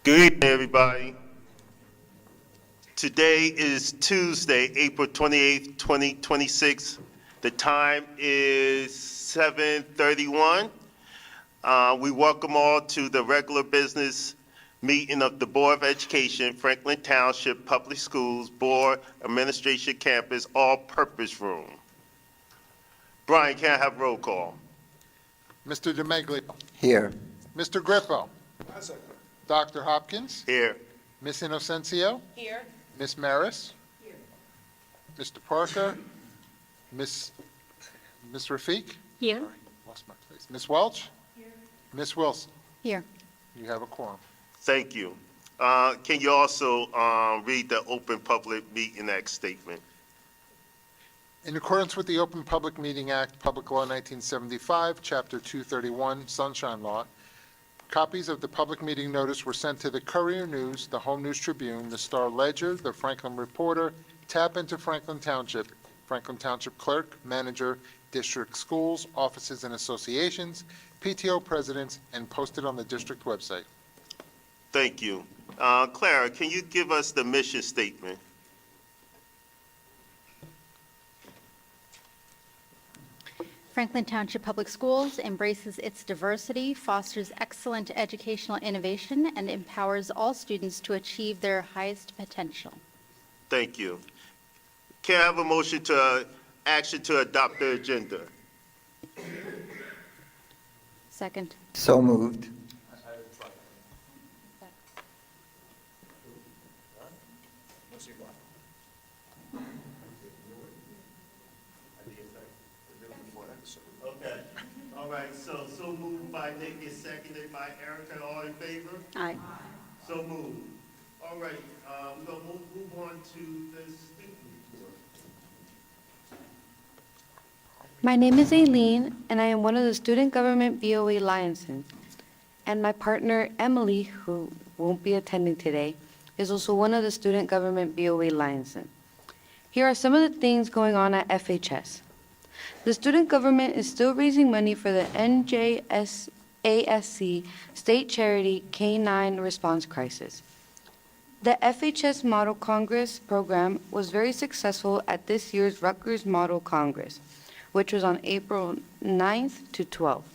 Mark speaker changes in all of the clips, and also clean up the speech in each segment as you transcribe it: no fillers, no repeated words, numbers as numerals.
Speaker 1: Good evening, everybody. Today is Tuesday, April 28th, 2026. The time is 7:31. We welcome all to the regular business meeting of the Board of Education, Franklin Township Public Schools Board Administration Campus All-Purpose Room. Brian, can I have roll call?
Speaker 2: Mr. DeMeglio.
Speaker 3: Here.
Speaker 2: Mr. Grippo. Dr. Hopkins.
Speaker 1: Here.
Speaker 2: Miss Inocencio.
Speaker 4: Here.
Speaker 2: Miss Maris.
Speaker 4: Here.
Speaker 2: Mr. Parker. Miss Rafiq.
Speaker 4: Here.
Speaker 2: Sorry, lost my place. Miss Welch.
Speaker 4: Here.
Speaker 2: Miss Wilson.
Speaker 4: Here.
Speaker 2: You have a quorum.
Speaker 1: Thank you. Can you also read the Open Public Meeting Act statement?
Speaker 2: In accordance with the Open Public Meeting Act, Public Law 1975, Chapter 231, Sunshine Law, copies of the public meeting notice were sent to the Courier News, the Home News Tribune, the Star Ledger, the Franklin Reporter, Tap into Franklin Township Clerk, Manager, District Schools, Offices and Associations, PTO Presidents, and posted on the district website.
Speaker 1: Thank you. Clara, can you give us the mission statement?
Speaker 5: Franklin Township Public Schools embraces its diversity, fosters excellent educational innovation, and empowers all students to achieve their highest potential.
Speaker 1: Thank you. Can I have a motion to action to adopt the agenda?
Speaker 5: Second.
Speaker 3: So moved.
Speaker 1: Okay. All right, so moved by Nick, is seconded by Erica. All in favor?
Speaker 5: Aye.
Speaker 1: So moved. All right, we're going to move on to the student report.
Speaker 6: My name is Aileen, and I am one of the Student Government BOA liaisons. And my partner, Emily, who won't be attending today, is also one of the Student Government BOA liaisons. Here are some of the things going on at FHS. The student government is still raising money for the NJSASC State Charity K-9 Response Crisis. The FHS Model Congress program was very successful at this year's Rutgers Model Congress, which was on April 9th to 12th.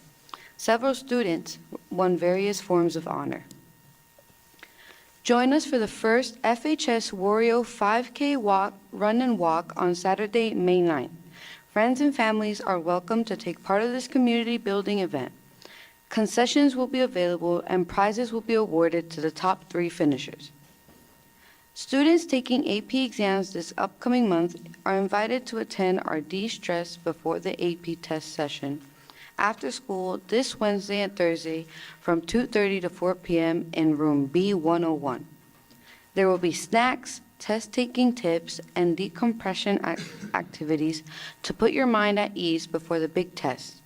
Speaker 6: Several students won various forms of honor. Join us for the first FHS Wario 5K Run and Walk on Saturday, May 9th. Friends and families are welcome to take part of this community building event. Concessions will be available and prizes will be awarded to the top 3 finishers. Students taking AP exams this upcoming month are invited to attend our De-Stress before the AP test session after school this Wednesday and Thursday from 2:30 to 4 p.m. in room B101. There will be snacks, test-taking tips, and decompression activities to put your mind at ease before the big test.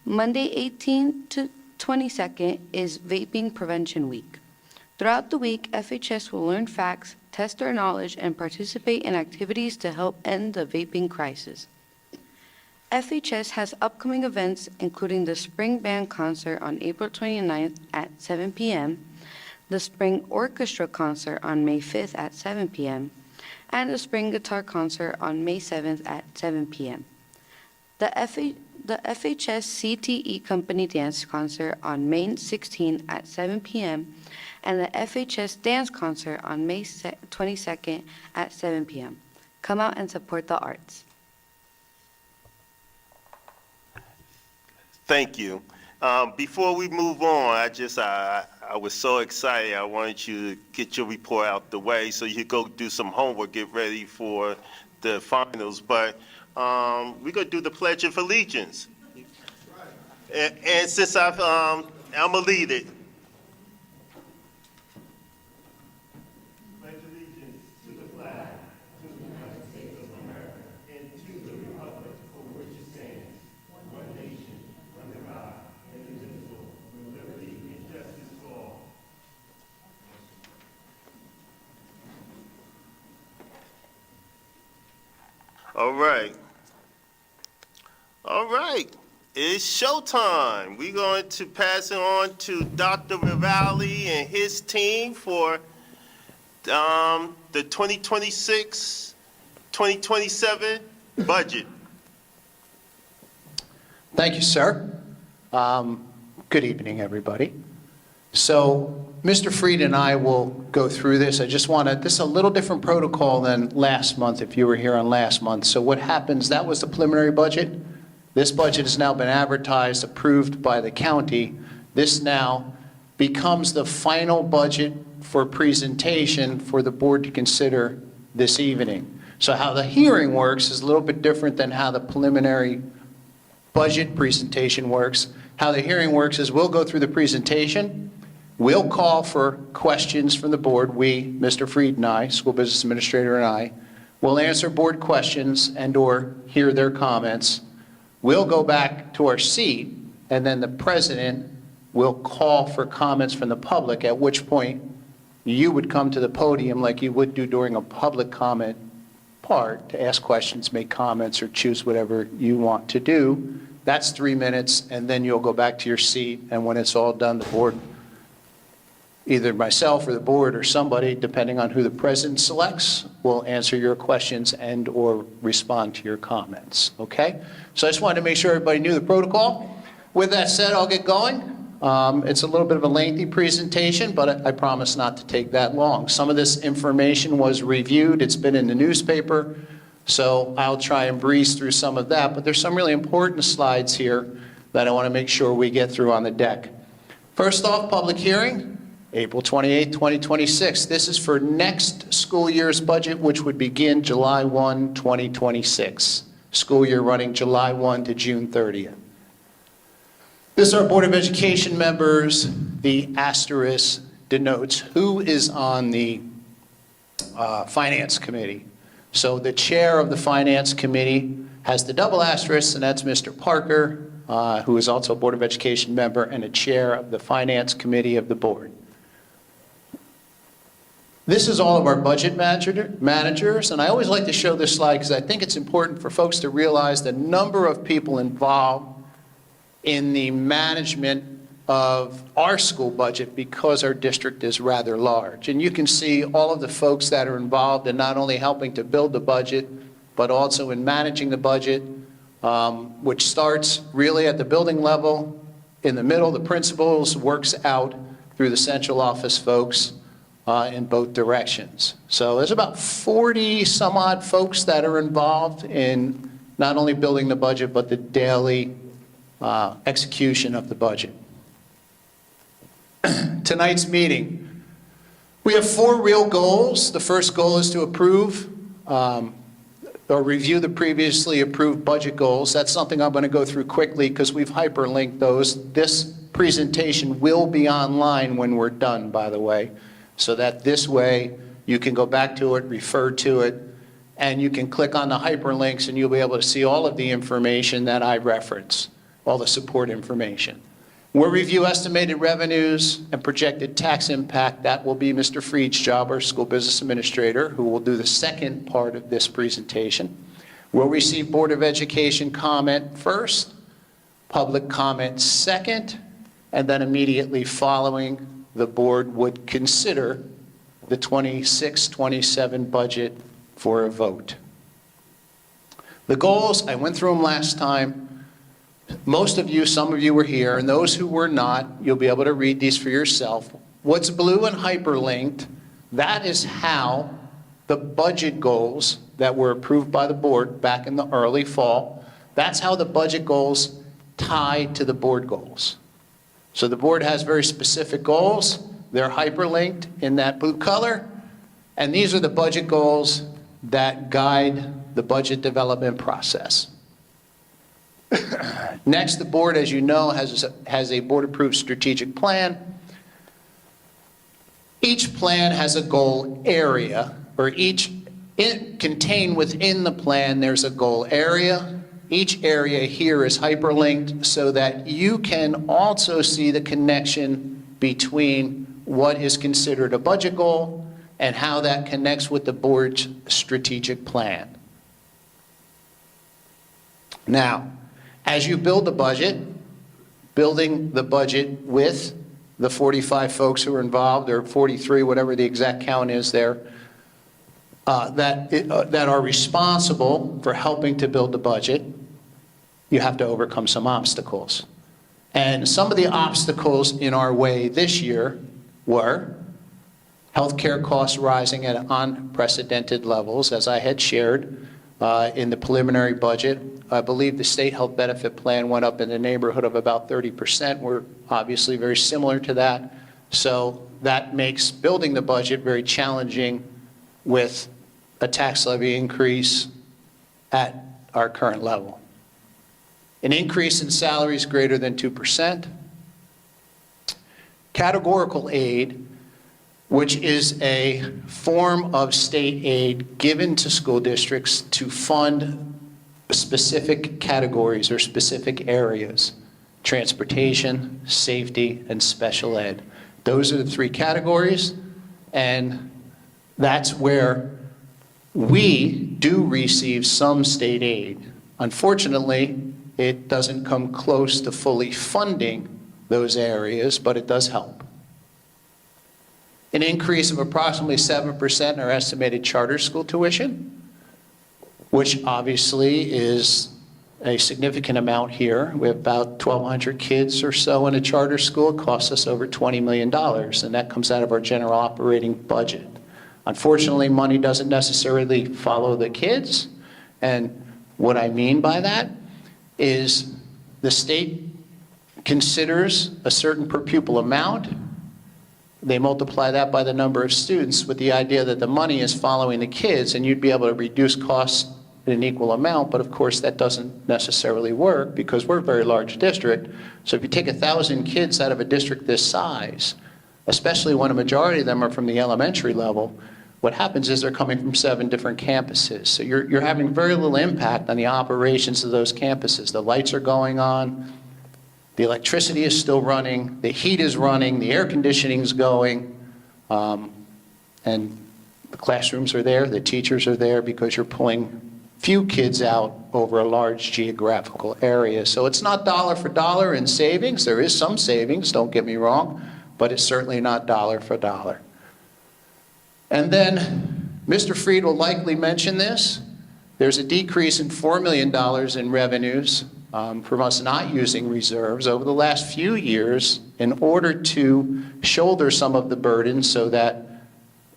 Speaker 6: Monday 18th to 22nd is Vaping Prevention Week. Throughout the week, FHS will learn facts, test their knowledge, and participate in activities to help end the vaping crisis. FHS has upcoming events including the Spring Band Concert on April 29th at 7 p.m., the Spring Orchestra Concert on May 5th at 7 p.m., and the Spring Guitar Concert on May 7th at 7 p.m. The FHS CTE Company Dance Concert on May 16th at 7 p.m., and the FHS Dance Concert on May 22nd at 7 p.m. Come out and support the arts.
Speaker 1: Thank you. Before we move on, I was so excited. I wanted you to get your report out the way so you could go do some homework, get ready for the finals. But we're going to do the Pledge of Allegiance. And since I'm going to lead it. Pledge allegiance to the flag, to the United States of America, and to the republic for which it stands, one nation, under God, indivisible, with liberty and justice for all. All right. it's showtime. We're going to pass it on to Dr. Rivali and his team for the 2026-2027 budget.
Speaker 3: Thank you, sir. Good evening, everybody. So Mr. Freed and I will go through this. I just want to, this is a little different protocol than last month, if you were here on last month. So what happens, that was the preliminary budget. This budget has now been advertised, approved by the county. This now becomes the final budget for presentation for the board to consider this evening. So how the hearing works is a little bit different than how the preliminary budget presentation works. How the hearing works is we'll go through the presentation, we'll call for questions from the board, we, Mr. Freed and I, School Business Administrator and I, will answer board questions and or hear their comments. We'll go back to our seat, and then the president will call for comments from the public, at which point you would come to the podium like you would do during a public comment part to ask questions, make comments, or choose whatever you want to do. That's 3 minutes, and then you'll go back to your seat, and when it's all done, the board, either myself or the board or somebody, depending on who the president selects, will answer your questions and or respond to your comments, okay? So I just wanted to make sure everybody knew the protocol. With that said, I'll get going. It's a little bit of a lengthy presentation, but I promise not to take that long. Some of this information was reviewed. It's been in the newspaper. So I'll try and breeze through some of that, but there's some really important slides here that I want to make sure we get through on the deck. First off, public hearing, April 28, 2026. This is for next school year's budget, which would begin July 1, 2026. School year running July 1 to June 30th. This is our Board of Education members. The asterisk denotes who is on the Finance Committee. So the chair of the Finance Committee has the double asterisk, and that's Mr. Parker, who is also a Board of Education member and a chair of the Finance Committee of the board. This is all of our budget managers, and I always like to show this slide because I think it's important for folks to realize the number of people involved in the management of our school budget because our district is rather large. And you can see all of the folks that are involved in not only helping to build the budget, but also in managing the budget, which starts really at the building level. In the middle, the principals, works out through the central office folks in both directions. So there's about 40 some odd folks that are involved in not only building the budget, but the daily execution of the budget. Tonight's meeting, we have 4 real goals. The first goal is to approve or review the previously approved budget goals. That's something I'm going to go through quickly because we've hyperlinked those. This presentation will be online when we're done, by the way, so that this way you can go back to it, refer to it, and you can click on the hyperlinks and you'll be able to see all of the information that I reference, all the support information. We'll review estimated revenues and projected tax impact. That will be Mr. Freed's job, our school business administrator, who will do the second part of this presentation. We'll receive Board of Education comment first, public comment second, and then immediately following, the board would consider the 26-27 budget for a vote. The goals, I went through them last time. Most of you, some of you were here, and those who were not, you'll be able to read these for yourself. What's blue and hyperlinked, that is how the budget goals that were approved by the board back in the early fall, that's how the budget goals tie to the board goals. So the board has very specific goals. They're hyperlinked in that blue color, and these are the budget goals that guide the budget development process. Next, the board, as you know, has a board-approved strategic plan. Each plan has a goal area, or contained within the plan, there's a goal area. Each area here is hyperlinked so that you can also see the connection between what is considered a budget goal and how that connects with the board's strategic plan. Now, As you build the budget, building the budget with the 45 folks who are involved, or 43, whatever the exact count is there, that are responsible for helping to build the budget, you have to overcome some obstacles. And some of the obstacles in our way this year were healthcare costs rising at unprecedented levels, as I had shared in the preliminary budget. I believe the state health benefit plan went up in the neighborhood of about 30%. We're obviously very similar to that. So that makes building the budget very challenging with a tax levy increase at our current level. An increase in salaries greater than 2%. Categorical aid, which is a form of state aid given to school districts to fund specific categories or specific areas: transportation, safety, and special ed. Those are the three categories, and that's where we do receive some state aid. Unfortunately, it doesn't come close to fully funding those areas, but it does help. An increase of approximately 7% in our estimated charter school tuition, which obviously is a significant amount here. We have about 1,200 kids or so in a charter school. It costs us over $20 million, and that comes out of our general operating budget. Unfortunately, money doesn't necessarily follow the kids, and what I mean by that is the state considers a certain per pupil amount. They multiply that by the number of students with the idea that the money is following the kids, and you'd be able to reduce costs in an equal amount, but of course that doesn't necessarily work because we're a very large district. So if you take 1,000 kids out of a district this size, especially when a majority of them are from the elementary level, what happens is they're coming from 7 different campuses. So you're having very little impact on the operations of those campuses. The lights are going on, the electricity is still running, the heat is running, the air conditioning is going, and the classrooms are there, the teachers are there, because you're pulling few kids out over a large geographical area. So it's not dollar for dollar in savings. There is some savings, don't get me wrong, but it's certainly not dollar for dollar. And then Mr. Freed will likely mention this. There's a decrease in $4 million in revenues from us not using reserves over the last few years in order to shoulder some of the burden so that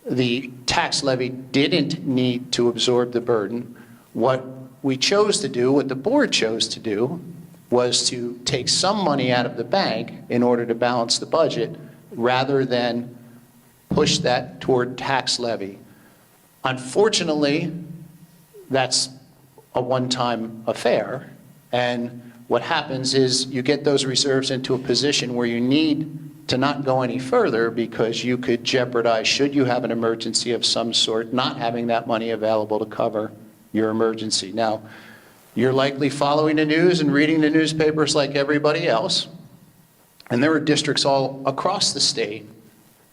Speaker 3: the tax levy didn't need to absorb the burden. What we chose to do, what the board chose to do, was to take some money out of the bank in order to balance the budget rather than push that toward tax levy. Unfortunately, that's a one-time affair, and what happens is you get those reserves into a position where you need to not go any further because you could jeopardize, should you have an emergency of some sort, not having that money available to cover your emergency. Now, you're likely following the news and reading the newspapers like everybody else, and there are districts all across the state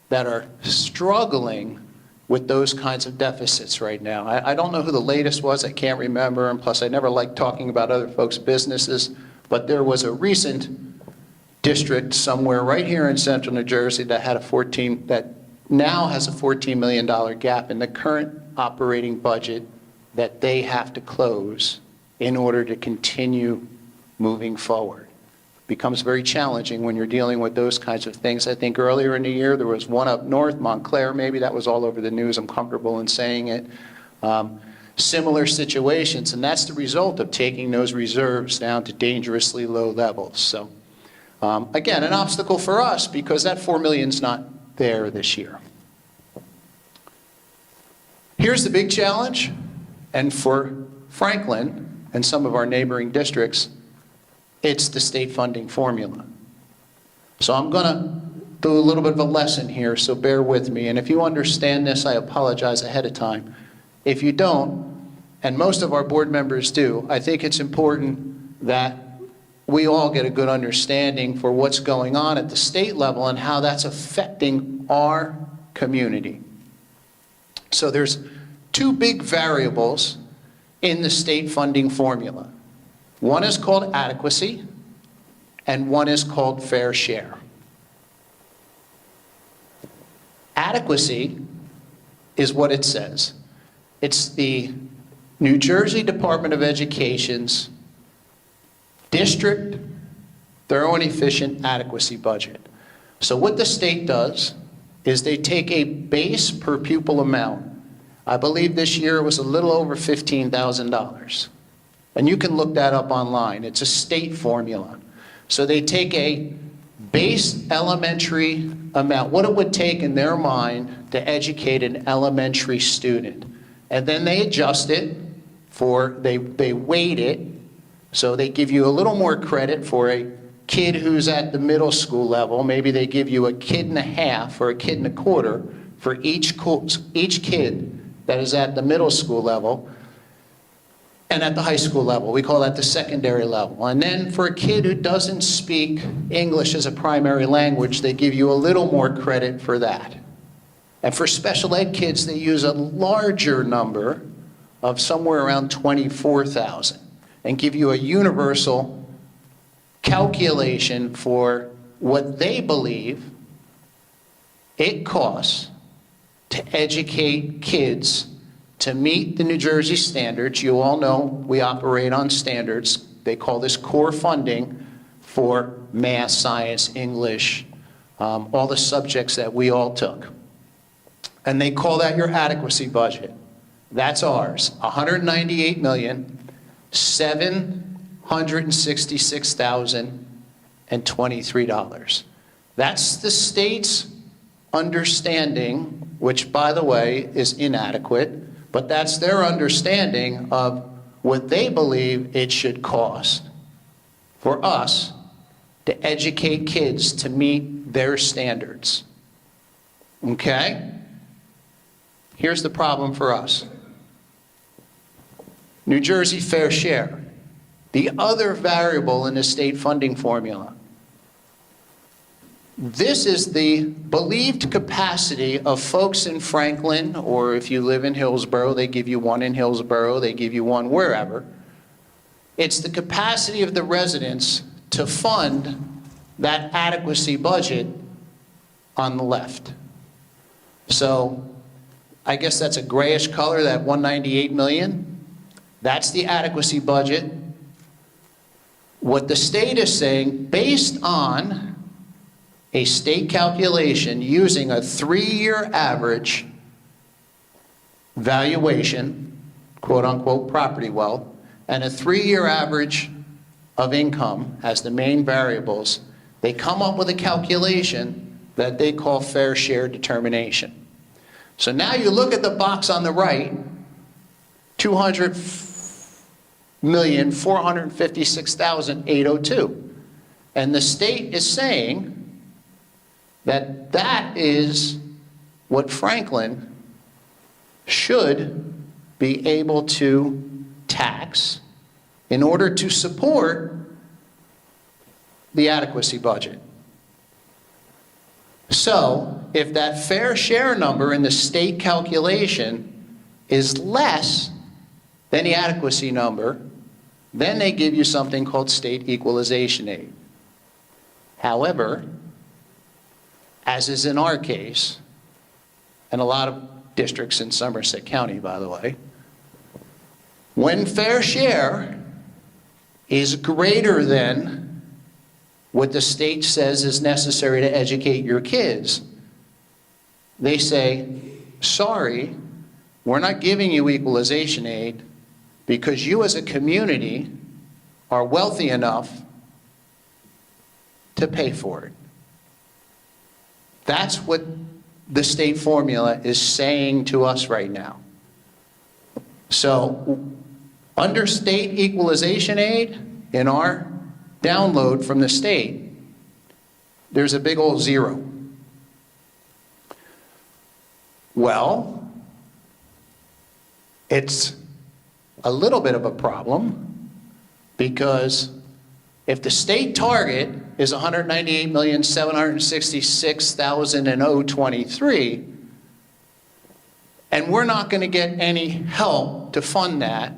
Speaker 3: that are struggling with those kinds of deficits right now. I don't know who the latest was, I can't remember, and plus I never like talking about other folks' businesses, but there was a recent district somewhere right here in central New Jersey that had that now has a $14 million gap in the current operating budget that they have to close in order to continue moving forward. Becomes very challenging when you're dealing with those kinds of things. I think earlier in the year there was one up north, Montclair maybe, that was all over the news, I'm comfortable in saying it. Similar situations, and that's the result of taking those reserves down to dangerously low levels. So again, an obstacle for us because that $4 million's not there this year. Here's the big challenge, and for Franklin and some of our neighboring districts, it's the state funding formula. So I'm going to do a little bit of a lesson here, so bear with me. And if you understand this, I apologize ahead of time. If you don't, and most of our board members do, I think it's important that we all get a good understanding for what's going on at the state level and how that's affecting our community. So there's 2 big variables in the state funding formula. One is called adequacy, and one is called fair share. Adequacy is what it says. It's the New Jersey Department of Education's district thorough and efficient adequacy budget. So what the state does is they take a base per pupil amount. I believe this year it was a little over $15,000. And you can look that up online. It's a state formula. So they take a base elementary amount, what it would take in their mind to educate an elementary student. And then they adjust it they weight it, so they give you a little more credit for a kid who's at the middle school level. Maybe they give you a kid and a half or a kid and a quarter for each kid that is at the middle school level and at the high school level. We call that the secondary level. And then for a kid who doesn't speak English as a primary language, they give you a little more credit for that. And for special ed kids, they use a larger number of somewhere around 24,000 and give you a universal calculation for what they believe it costs to educate kids to meet the New Jersey standards. You all know we operate on standards. They call this core funding for math, science, English, all the subjects that we all took. And they call that your adequacy budget. That's ours, $198,766,023. That's the state's understanding, which, by the way, is inadequate, but that's their understanding of what they believe it should cost for us to educate kids to meet their standards. Okay? Here's the problem for us. New Jersey fair share, the other variable in the state funding formula. This is the believed capacity of folks in Franklin, or if you live in Hillsborough, they give you one in Hillsborough, they give you one wherever. It's the capacity of the residents to fund that adequacy budget on the left. So I guess that's a grayish color, that 198 million. That's the adequacy budget. What the state is saying, based on a state calculation using a 3-year average valuation, quote unquote property wealth, and a 3-year average of income as the main variables, they come up with a calculation that they call fair share determination. So now you look at the box on the right, 200,456,802. And the state is saying that that is what Franklin should be able to tax in order to support the adequacy budget. So if that fair share number in the state calculation is less than the adequacy number, then they give you something called state equalization aid. However, as is in our case, and a lot of districts in Somerset County, by the way, when fair share is greater than what the state says is necessary to educate your kids, they say, sorry, we're not giving you equalization aid because you as a community are wealthy enough to pay for it. That's what the state formula is saying to us right now. So under state equalization aid, in our download from the state, there's a big old zero. Well, it's a little bit of a problem because if the state target is 198,766,023, and we're not going to get any help to fund that,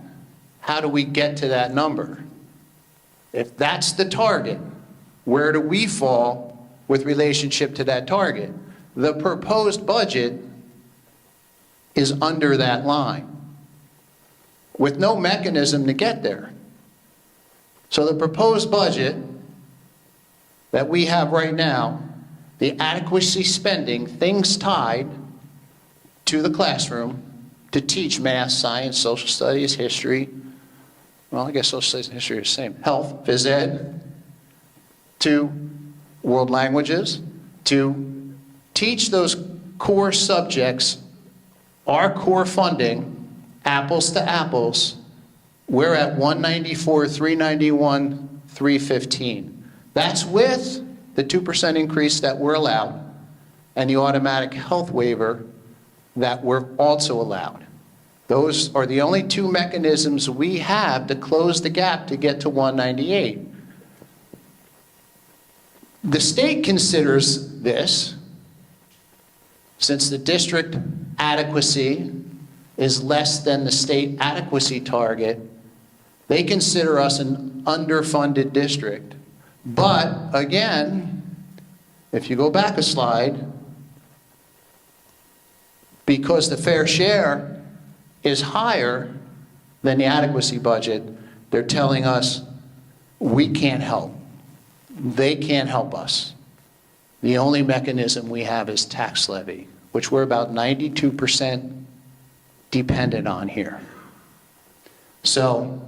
Speaker 3: how do we get to that number? If that's the target, where do we fall with relationship to that target? The proposed budget is under that line, with no mechanism to get there. So the proposed budget that we have right now, the adequacy spending, things tied to the classroom to teach math, science, social studies, history, well, I guess social studies and history are the same, health, phys ed, to world languages, to teach those core subjects, our core funding, apples to apples, we're at 194, 391, 315. That's with the 2% increase that we're allowed and the automatic health waiver that we're also allowed. Those are the only two mechanisms we have to close the gap to get to 198. The state considers this, since the district adequacy is less than the state adequacy target, they consider us an underfunded district. But again, if you go back a slide, because the fair share is higher than the adequacy budget, they're telling us we can't help. They can't help us. The only mechanism we have is tax levy, which we're about 92% dependent on here. So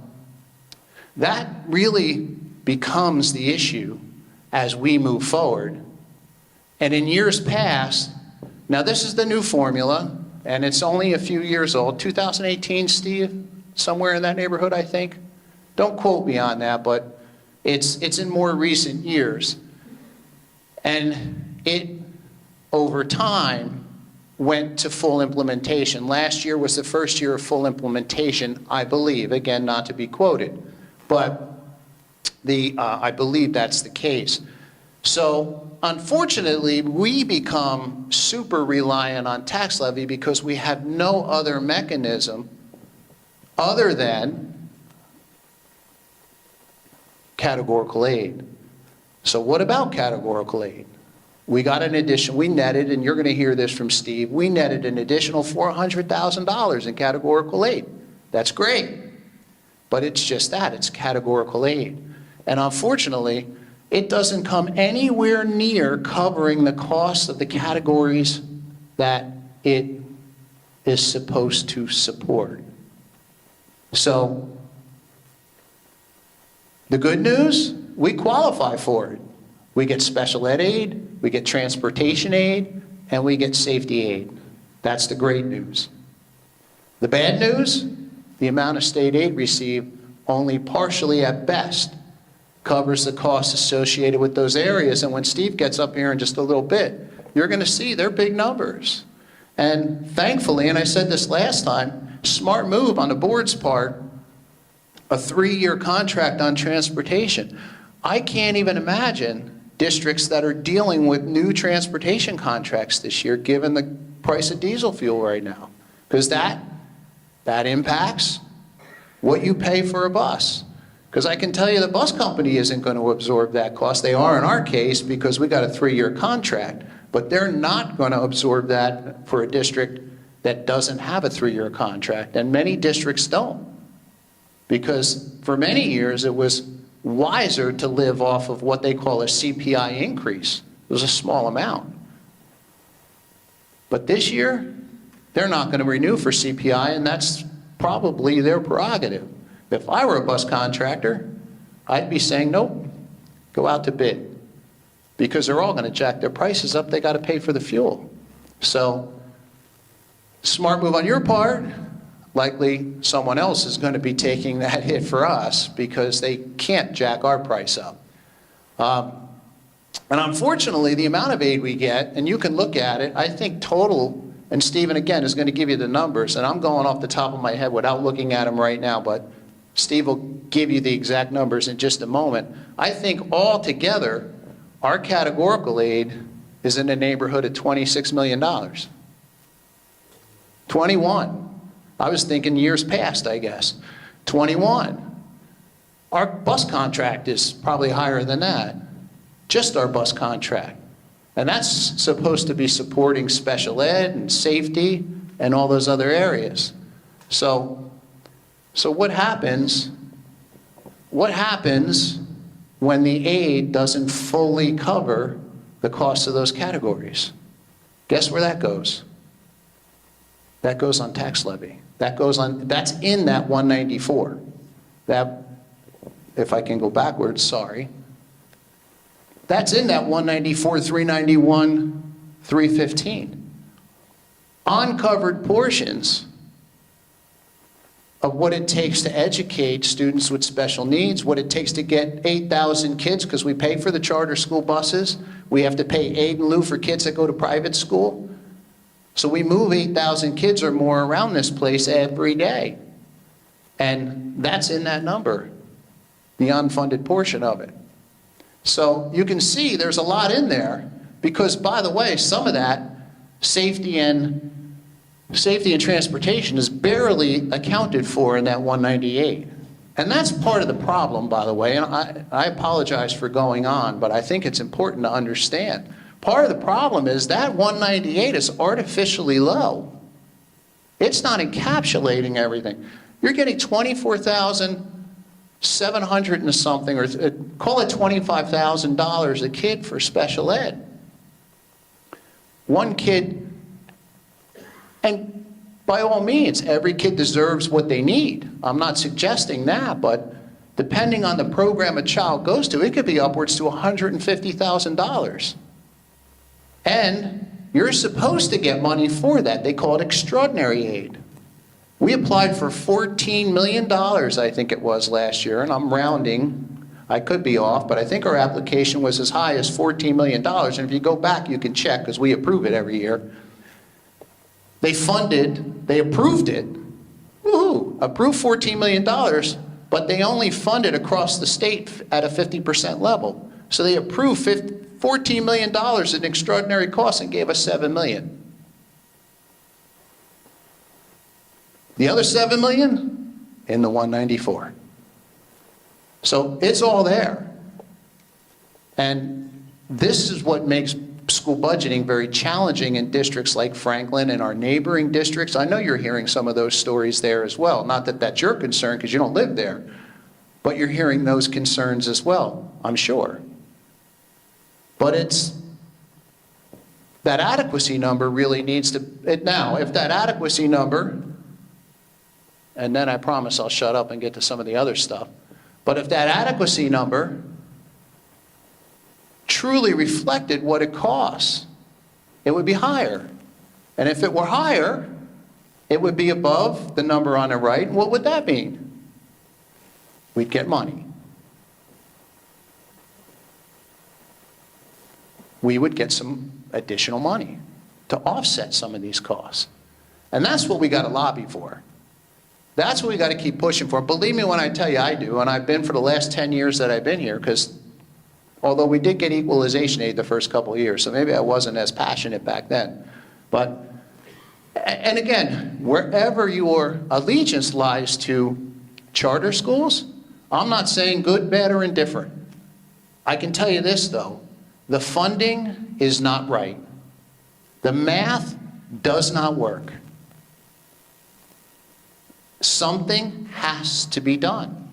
Speaker 3: that really becomes the issue as we move forward. And in years past, now this is the new formula, and it's only a few years old. 2018, Steve, somewhere in that neighborhood, I think. Don't quote me on that, but it's in more recent years. And it, over time, went to full implementation. Last year was the first year of full implementation, I believe. Again, not to be quoted, but I believe that's the case. So unfortunately, we become super reliant on tax levy because we have no other mechanism other than categorical aid. So what about categorical aid? We got an addition, we netted, and you're going to hear this from Steve, we netted an additional $400,000 in categorical aid. That's great, but it's just that, it's categorical aid. And unfortunately, it doesn't come anywhere near covering the cost of the categories that it is supposed to support. So, the good news, we qualify for it. We get special ed aid, we get transportation aid, and we get safety aid. That's the great news. The bad news, the amount of state aid received only partially at best covers the costs associated with those areas. And when Steve gets up here in just a little bit, you're going to see they're big numbers. And thankfully, and I said this last time, smart move on the board's part, a 3-year contract on transportation. I can't even imagine districts that are dealing with new transportation contracts this year, given the price of diesel fuel right now, because that impacts what you pay for a bus. Because I can tell you the bus company isn't going to absorb that cost. They are in our case because we got a 3-year contract, but they're not going to absorb that for a district that doesn't have a 3-year contract, and many districts don't. Because for many years it was wiser to live off of what they call a CPI increase. It was a small amount. But this year, they're not going to renew for CPI, and that's probably their prerogative. If I were a bus contractor, I'd be saying, nope, go out to bid. Because they're all going to jack their prices up, they got to pay for the fuel. So, smart move on your part. Likely someone else is going to be taking that hit for us because they can't jack our price up. And unfortunately, the amount of aid we get, and you can look at it, I think total, and Stephen again is going to give you the numbers, and I'm going off the top of my head without looking at them right now, but Steve will give you the exact numbers in just a moment. I think altogether, our categorical aid is in the neighborhood of $26 million. 21. I was thinking years past, I guess. 21. Our bus contract is probably higher than that, just our bus contract. And that's supposed to be supporting special ed and safety and all those other areas. So what happens when the aid doesn't fully cover the cost of those categories? Guess where that goes? That goes on tax levy. That's in that 194. That, if I can go backwards, sorry. That's in that 194, 391, 315. Uncovered portions of what it takes to educate students with special needs, what it takes to get 8,000 kids, because we pay for the charter school buses. We have to pay aid in lieu for kids that go to private school. So we move 8,000 kids or more around this place every day. And that's in that number, the unfunded portion of it. So you can see there's a lot in there, because, by the way, some of that safety and transportation is barely accounted for in that 198. And that's part of the problem, by the way, and I apologize for going on, but I think it's important to understand. Part of the problem is that 198 is artificially low. It's not encapsulating everything. You're getting 24,700 and something, or call it $25,000 a kid for special ed. One kid, and by all means, every kid deserves what they need. I'm not suggesting that, but depending on the program a child goes to, it could be upwards to $150,000. And you're supposed to get money for that. They call it extraordinary aid. We applied for $14 million, I think it was, last year, and I'm rounding. I could be off, but I think our application was as high as $14 million. And if you go back, you can check, because we approve it every year. They approved it, woohoo, approved $14 million, but they only funded across the state at a 50% level. So they approved $14 million in extraordinary costs and gave us $7 million. The other $7 million in the 194. So it's all there. And this is what makes school budgeting very challenging in districts like Franklin and our neighboring districts. I know you're hearing some of those stories there as well. Not that that's your concern, because you don't live there, but you're hearing those concerns as well, I'm sure. But it's that adequacy number really needs to, now, if that adequacy number, and then I promise I'll shut up and get to some of the other stuff, but if that adequacy number truly reflected what it costs, it would be higher. And if it were higher, it would be above the number on the right. What would that mean? We'd get money. We would get some additional money to offset some of these costs. And that's what we got to lobby for. That's what we got to keep pushing for. Believe me when I tell you I do, and I've been for the last 10 years that I've been here, because although we did get equalization aid the first couple of years, so maybe I wasn't as passionate back then. But, and again, wherever your allegiance lies to charter schools, I'm not saying good, bad, or indifferent. I can tell you this, though. The funding is not right. The math does not work. Something has to be done.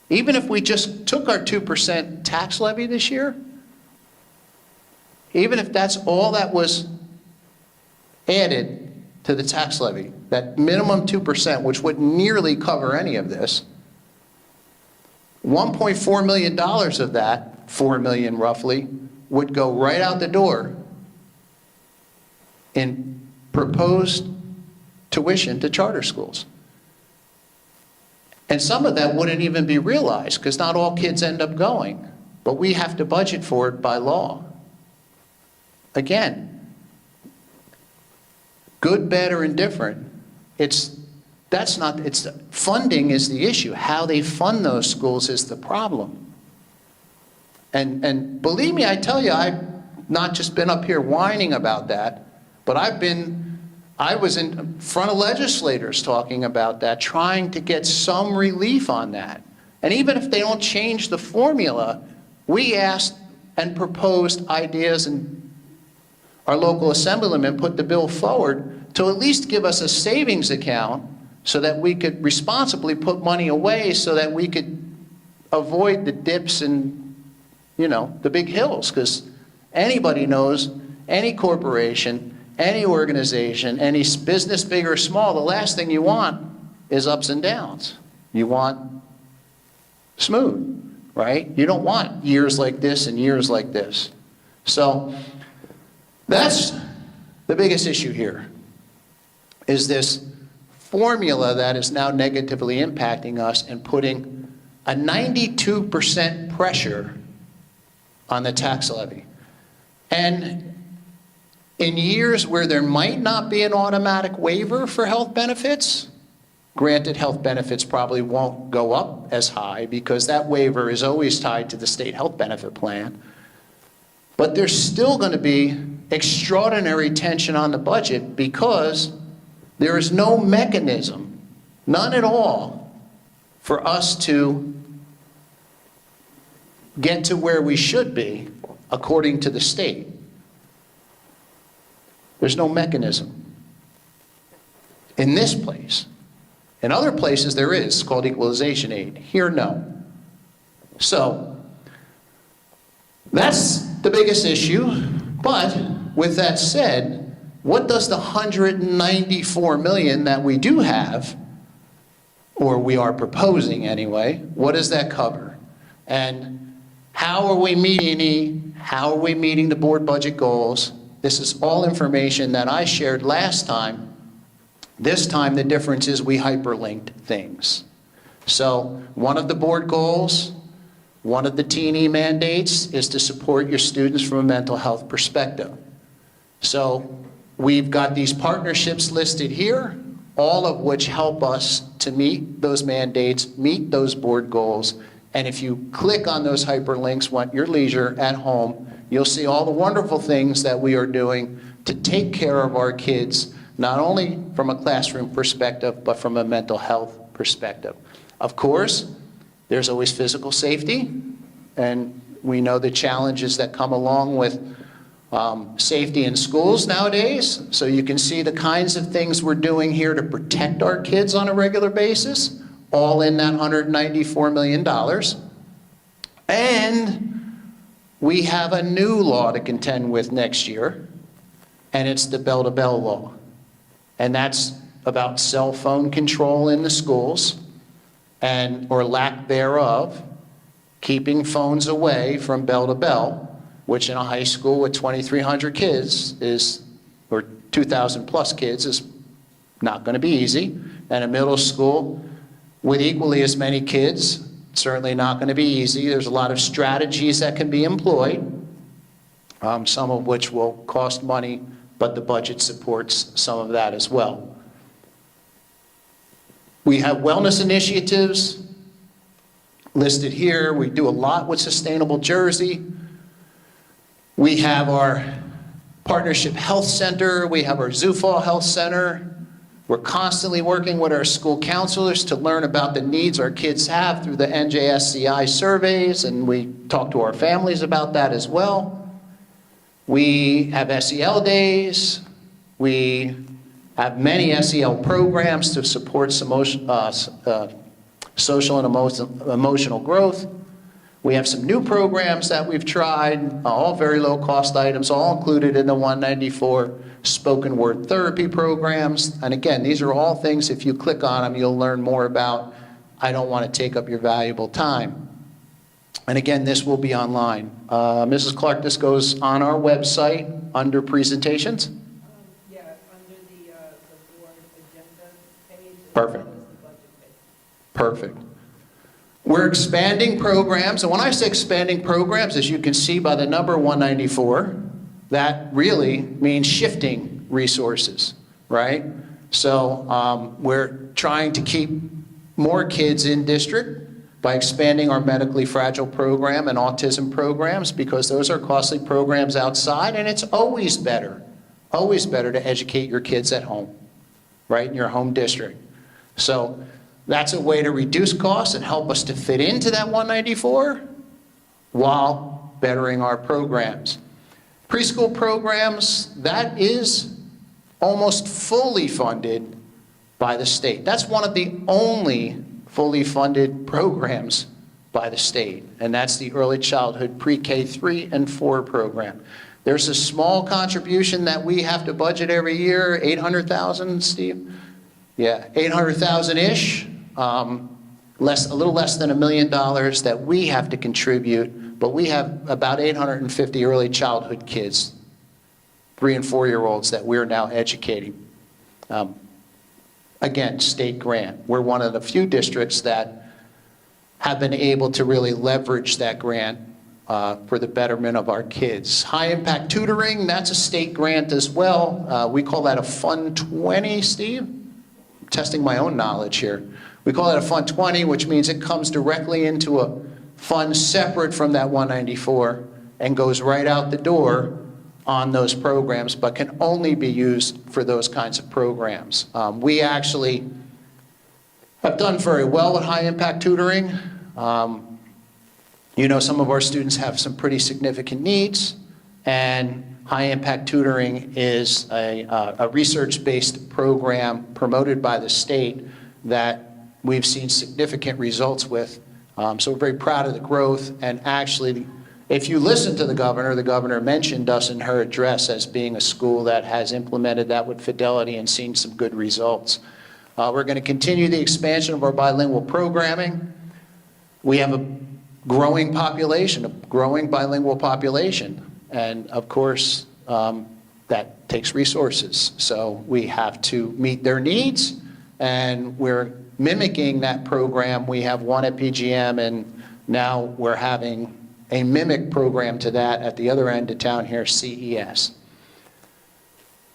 Speaker 3: Even if we just took our 2% tax levy this year, even if that's all that was added to the tax levy, that minimum 2%, which wouldn't nearly cover any of this, $1.4 million of that, $4 million roughly, would go right out the door in proposed tuition to charter schools. And some of that wouldn't even be realized, because not all kids end up going. But we have to budget for it by law. Again, good, bad, or indifferent, funding is the issue. How they fund those schools is the problem. And believe me, I tell you, I've not just been up here whining about that, but I've been I was in front of legislators talking about that, trying to get some relief on that. And even if they don't change the formula, we asked and proposed ideas, and our local assemblyman put the bill forward to at least give us a savings account so that we could responsibly put money away so that we could avoid the dips and, you know, the big hills. Because anybody knows, any corporation, any organization, any business, big or small, the last thing you want is ups and downs. You want smooth, right? You don't want years like this and years like this. So that's the biggest issue here, is this formula that is now negatively impacting us and putting a 92% pressure on the tax levy. And in years where there might not be an automatic waiver for health benefits, granted, health benefits probably won't go up as high because that waiver is always tied to the state health benefit plan, but there's still going to be extraordinary tension on the budget because there is no mechanism, none at all, for us to get to where we should be according to the state. There's no mechanism in this place. In other places there is, called equalization aid. Here, no. So that's the biggest issue. But with that said, what does the $194 million that we do have, or we are proposing anyway, what does that cover? And how are we meeting the board budget goals? This is all information that I shared last time. This time the difference is we hyperlinked things. So one of the board goals, one of the T&E mandates is to support your students from a mental health perspective. So we've got these partnerships listed here, all of which help us to meet those mandates, meet those board goals. And if you click on those hyperlinks, at your leisure at home, you'll see all the wonderful things that we are doing to take care of our kids, not only from a classroom perspective, but from a mental health perspective. Of course, there's always physical safety, and we know the challenges that come along with safety in schools nowadays. So you can see the kinds of things we're doing here to protect our kids on a regular basis, all in that $194 million. And we have a new law to contend with next year, and it's the bell-to-bell law. And that's about cell phone control in the schools, and or lack thereof, keeping phones away from bell to bell, which in a high school with 2,300 kids is, or 2,000 plus kids, is not going to be easy. And a middle school with equally as many kids, certainly not going to be easy. There's a lot of strategies that can be employed, some of which will cost money, but the budget supports some of that as well. We have wellness initiatives listed here. We do a lot with Sustainable Jersey. We have our Partnership Health Center. We have our Zufall Health Center. We're constantly working with our school counselors to learn about the needs our kids have through the NJSCI surveys, and we talk to our families about that as well. We have SEL days. We have many SEL programs to support social and emotional growth. We have some new programs that we've tried, all very low cost items, all included in the 194 spoken word therapy programs. And again, these are all things, if you click on them, you'll learn more about. I don't want to take up your valuable time. And again, this will be online. Mrs. Clark, this goes on our website under presentations?
Speaker 4: Yeah, under the board agenda page.
Speaker 3: Perfect.
Speaker 4: As well as the budget page.
Speaker 3: Perfect. We're expanding programs, and when I say expanding programs, as you can see by the number 194, that really means shifting resources, right? So we're trying to keep more kids in district by expanding our medically fragile program and autism programs, because those are costly programs outside, and it's always better always better to educate your kids at home, right, in your home district. So that's a way to reduce costs and help us to fit into that 194 while bettering our programs. Preschool programs, that is almost fully funded by the state. That's one of the only fully funded programs by the state, and that's the early childhood pre-K 3 and 4 program. There's a small contribution that we have to budget every year, 800,000, Steve? Yeah, 800,000-ish, a little less than $1 million that we have to contribute, but we have about 850 early childhood kids, 3 and 4-year-olds that we're now educating. Again, state grant. We're one of the few districts that have been able to really leverage that grant for the betterment of our kids. High impact tutoring, that's a state grant as well. We call that a Fund 20, Steve? I'm testing my own knowledge here. We call that a Fund 20, which means it comes directly into a fund separate from that 194 and goes right out the door on those programs, but can only be used for those kinds of programs. We actually have done very well with high impact tutoring. You know, some of our students have some pretty significant needs, and high impact tutoring is a research-based program promoted by the state that we've seen significant results with. So we're very proud of the growth, and actually, if you listen to the governor mentioned us in her address as being a school that has implemented that with fidelity and seen some good results. We're going to continue the expansion of our bilingual programming. We have a growing population, a growing bilingual population, and of course, that takes resources. So we have to meet their needs, and we're mimicking that program. We have one at PGM, and now we're having a mimic program to that at the other end of town here, CES.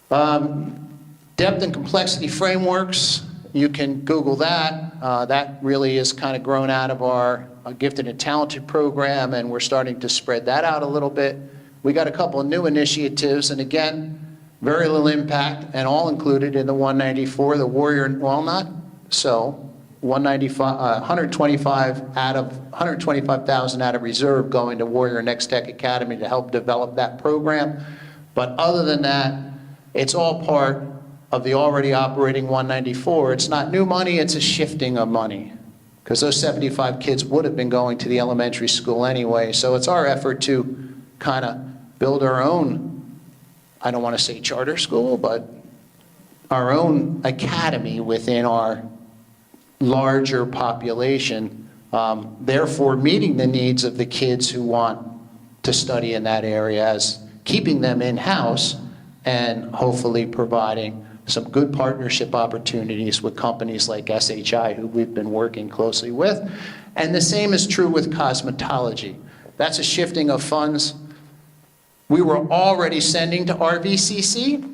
Speaker 3: Depth and complexity frameworks, you can Google that. That really is kind of grown out of our gifted and talented program, and we're starting to spread that out a little bit. We got a couple of new initiatives, and again, very little impact, and all included in the 194, the Warrior and Walnut. So 125 out of 125,000 out of reserve going to Warrior Next Tech Academy to help develop that program. But other than that, it's all part of the already operating 194. It's not new money, it's a shifting of money, because those 75 kids would have been going to the elementary school anyway. So it's our effort to kind of build our own, I don't want to say charter school, but our own academy within our larger population, therefore meeting the needs of the kids who want to study in that area, as keeping them in-house and hopefully providing some good partnership opportunities with companies like SHI, who we've been working closely with. And the same is true with cosmetology. That's a shifting of funds. We were already sending to RVCC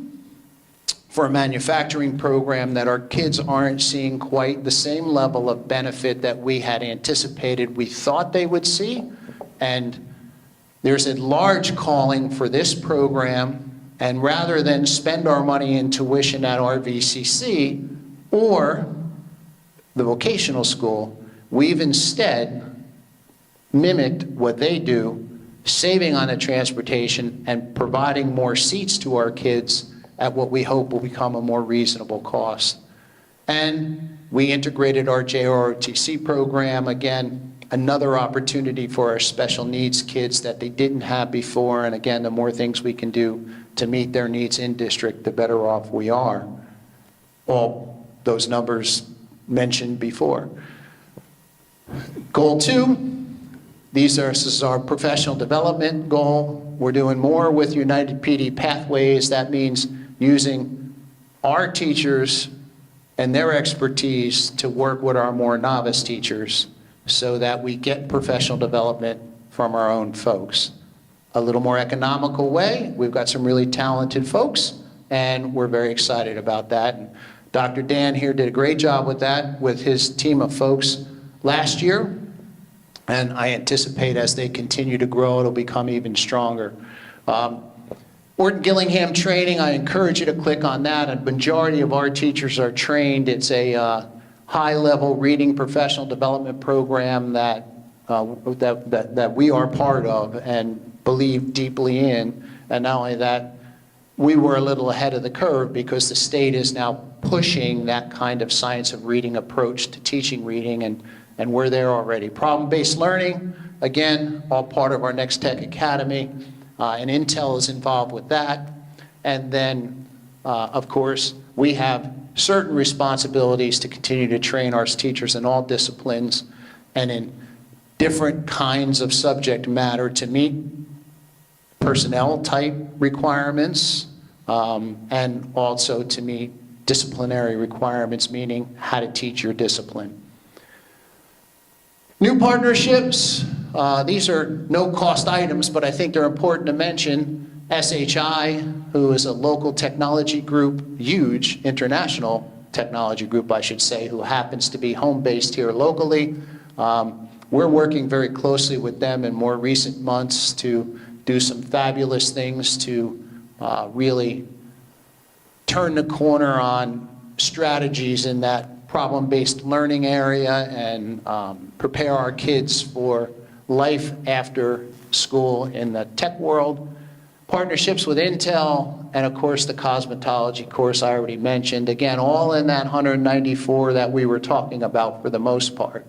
Speaker 3: for a manufacturing program that our kids aren't seeing quite the same level of benefit that we had anticipated we thought they would see. And there's a large calling for this program, and rather than spend our money in tuition at RVCC or the vocational school, we've instead mimicked what they do, saving on the transportation and providing more seats to our kids at what we hope will become a more reasonable cost. And we integrated our JROTC program, again, another opportunity for our special needs kids that they didn't have before. And again, the more things we can do to meet their needs in district, the better off we are. All those numbers mentioned before. Goal 2, this is our professional development goal. We're doing more with United PD Pathways. That means using our teachers and their expertise to work with our more novice teachers so that we get professional development from our own folks. A little more economical way. We've got some really talented folks, and we're very excited about that. And Dr. Dan here did a great job with that with his team of folks last year, and I anticipate as they continue to grow, it'll become even stronger. Orton Gillingham training, I encourage you to click on that. A majority of our teachers are trained. It's a high-level reading professional development program that we are part of and believe deeply in. And not only that, we were a little ahead of the curve because the state is now pushing that kind of science of reading approach to teaching reading, and we're there already. Problem-based learning, again, all part of our Next Tech Academy, and Intel is involved with that. And then, of course, we have certain responsibilities to continue to train our teachers in all disciplines and in different kinds of subject matter to meet personnel type requirements, and also to meet disciplinary requirements, meaning how to teach your discipline. New partnerships, these are no-cost items, but I think they're important to mention. SHI, who is a local technology group, huge international technology group, I should say, who happens to be home-based here locally. We're working very closely with them in more recent months to do some fabulous things to really turn the corner on strategies in that problem-based learning area and prepare our kids for life after school in the tech world. Partnerships with Intel, and of course the cosmetology course I already mentioned. Again, all in that 194 that we were talking about for the most part.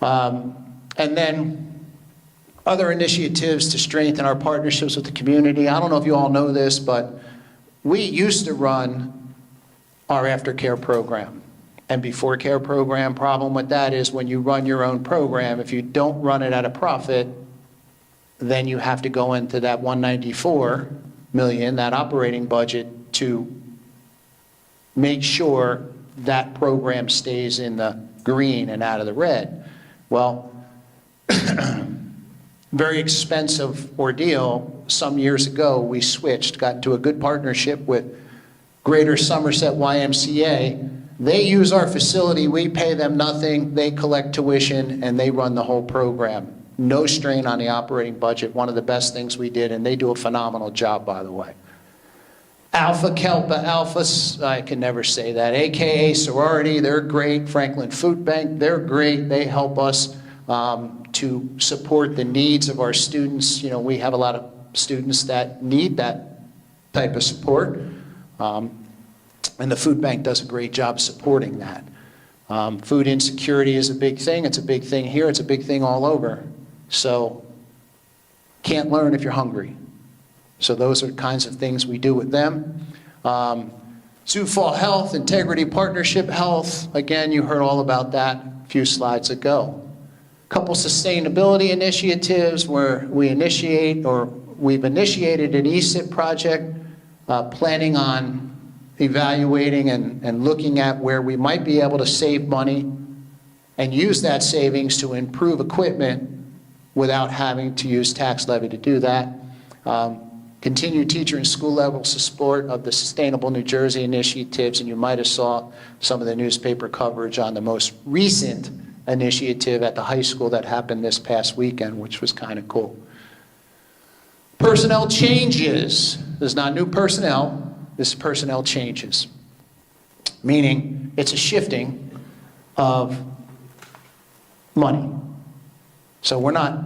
Speaker 3: And then other initiatives to strengthen our partnerships with the community. I don't know if you all know this, but we used to run our aftercare program and before care program. Problem with that is when you run your own program, if you don't run it at a profit, then you have to go into that 194 million, that operating budget, to make sure that program stays in the green and out of the red. Well, very expensive ordeal. Some years ago, we switched, got into a good partnership with Greater Somerset YMCA. They use our facility, we pay them nothing, they collect tuition, and they run the whole program. No strain on the operating budget, one of the best things we did, and they do a phenomenal job, by the way. Alpha Kelpa Alphas, I can never say that, AKA sorority, they're great. Franklin Food Bank, they're great. They help us to support the needs of our students. You know, we have a lot of students that need that type of support, and the food bank does a great job supporting that. Food insecurity is a big thing. It's a big thing here. It's a big thing all over. So can't learn if you're hungry. So those are kinds of things we do with them. Sioux Fall Health, Integrity Partnership Health. Again, you heard all about that a few slides ago. A couple sustainability initiatives where we've initiated an ESIP project, planning on evaluating and looking at where we might be able to save money and use that savings to improve equipment without having to use tax levy to do that. Continued teacher and school level support of the Sustainable New Jersey initiatives, and you might have saw some of the newspaper coverage on the most recent initiative at the high school that happened this past weekend, which was kind of cool. Personnel changes. This is not new personnel, this is personnel changes. Meaning it's a shifting of money. So we're not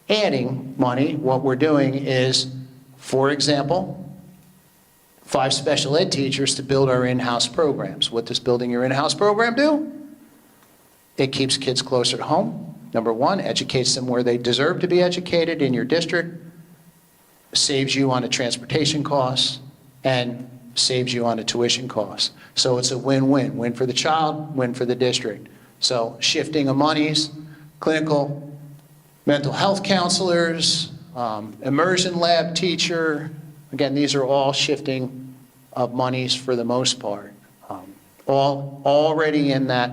Speaker 3: adding money. What we're doing is, for example, 5 special ed teachers to build our in-house programs. What does building your in-house program do? It keeps kids closer to home. Number one, educates them where they deserve to be educated in your district, saves you on the transportation costs, and saves you on the tuition costs. So it's a win-win. Win for the child, win for the district. So shifting of monies, clinical mental health counselors, immersion lab teacher. Again, these are all shifting of monies for the most part. All already in that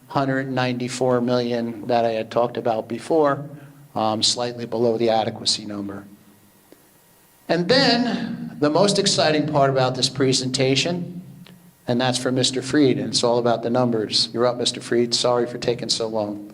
Speaker 3: 194 million that I had talked about before, slightly below the adequacy number. And then the most exciting part about this presentation, and that's for Mr. Freed, and it's all about the numbers. You're up, Mr. Freed. Sorry for taking so long.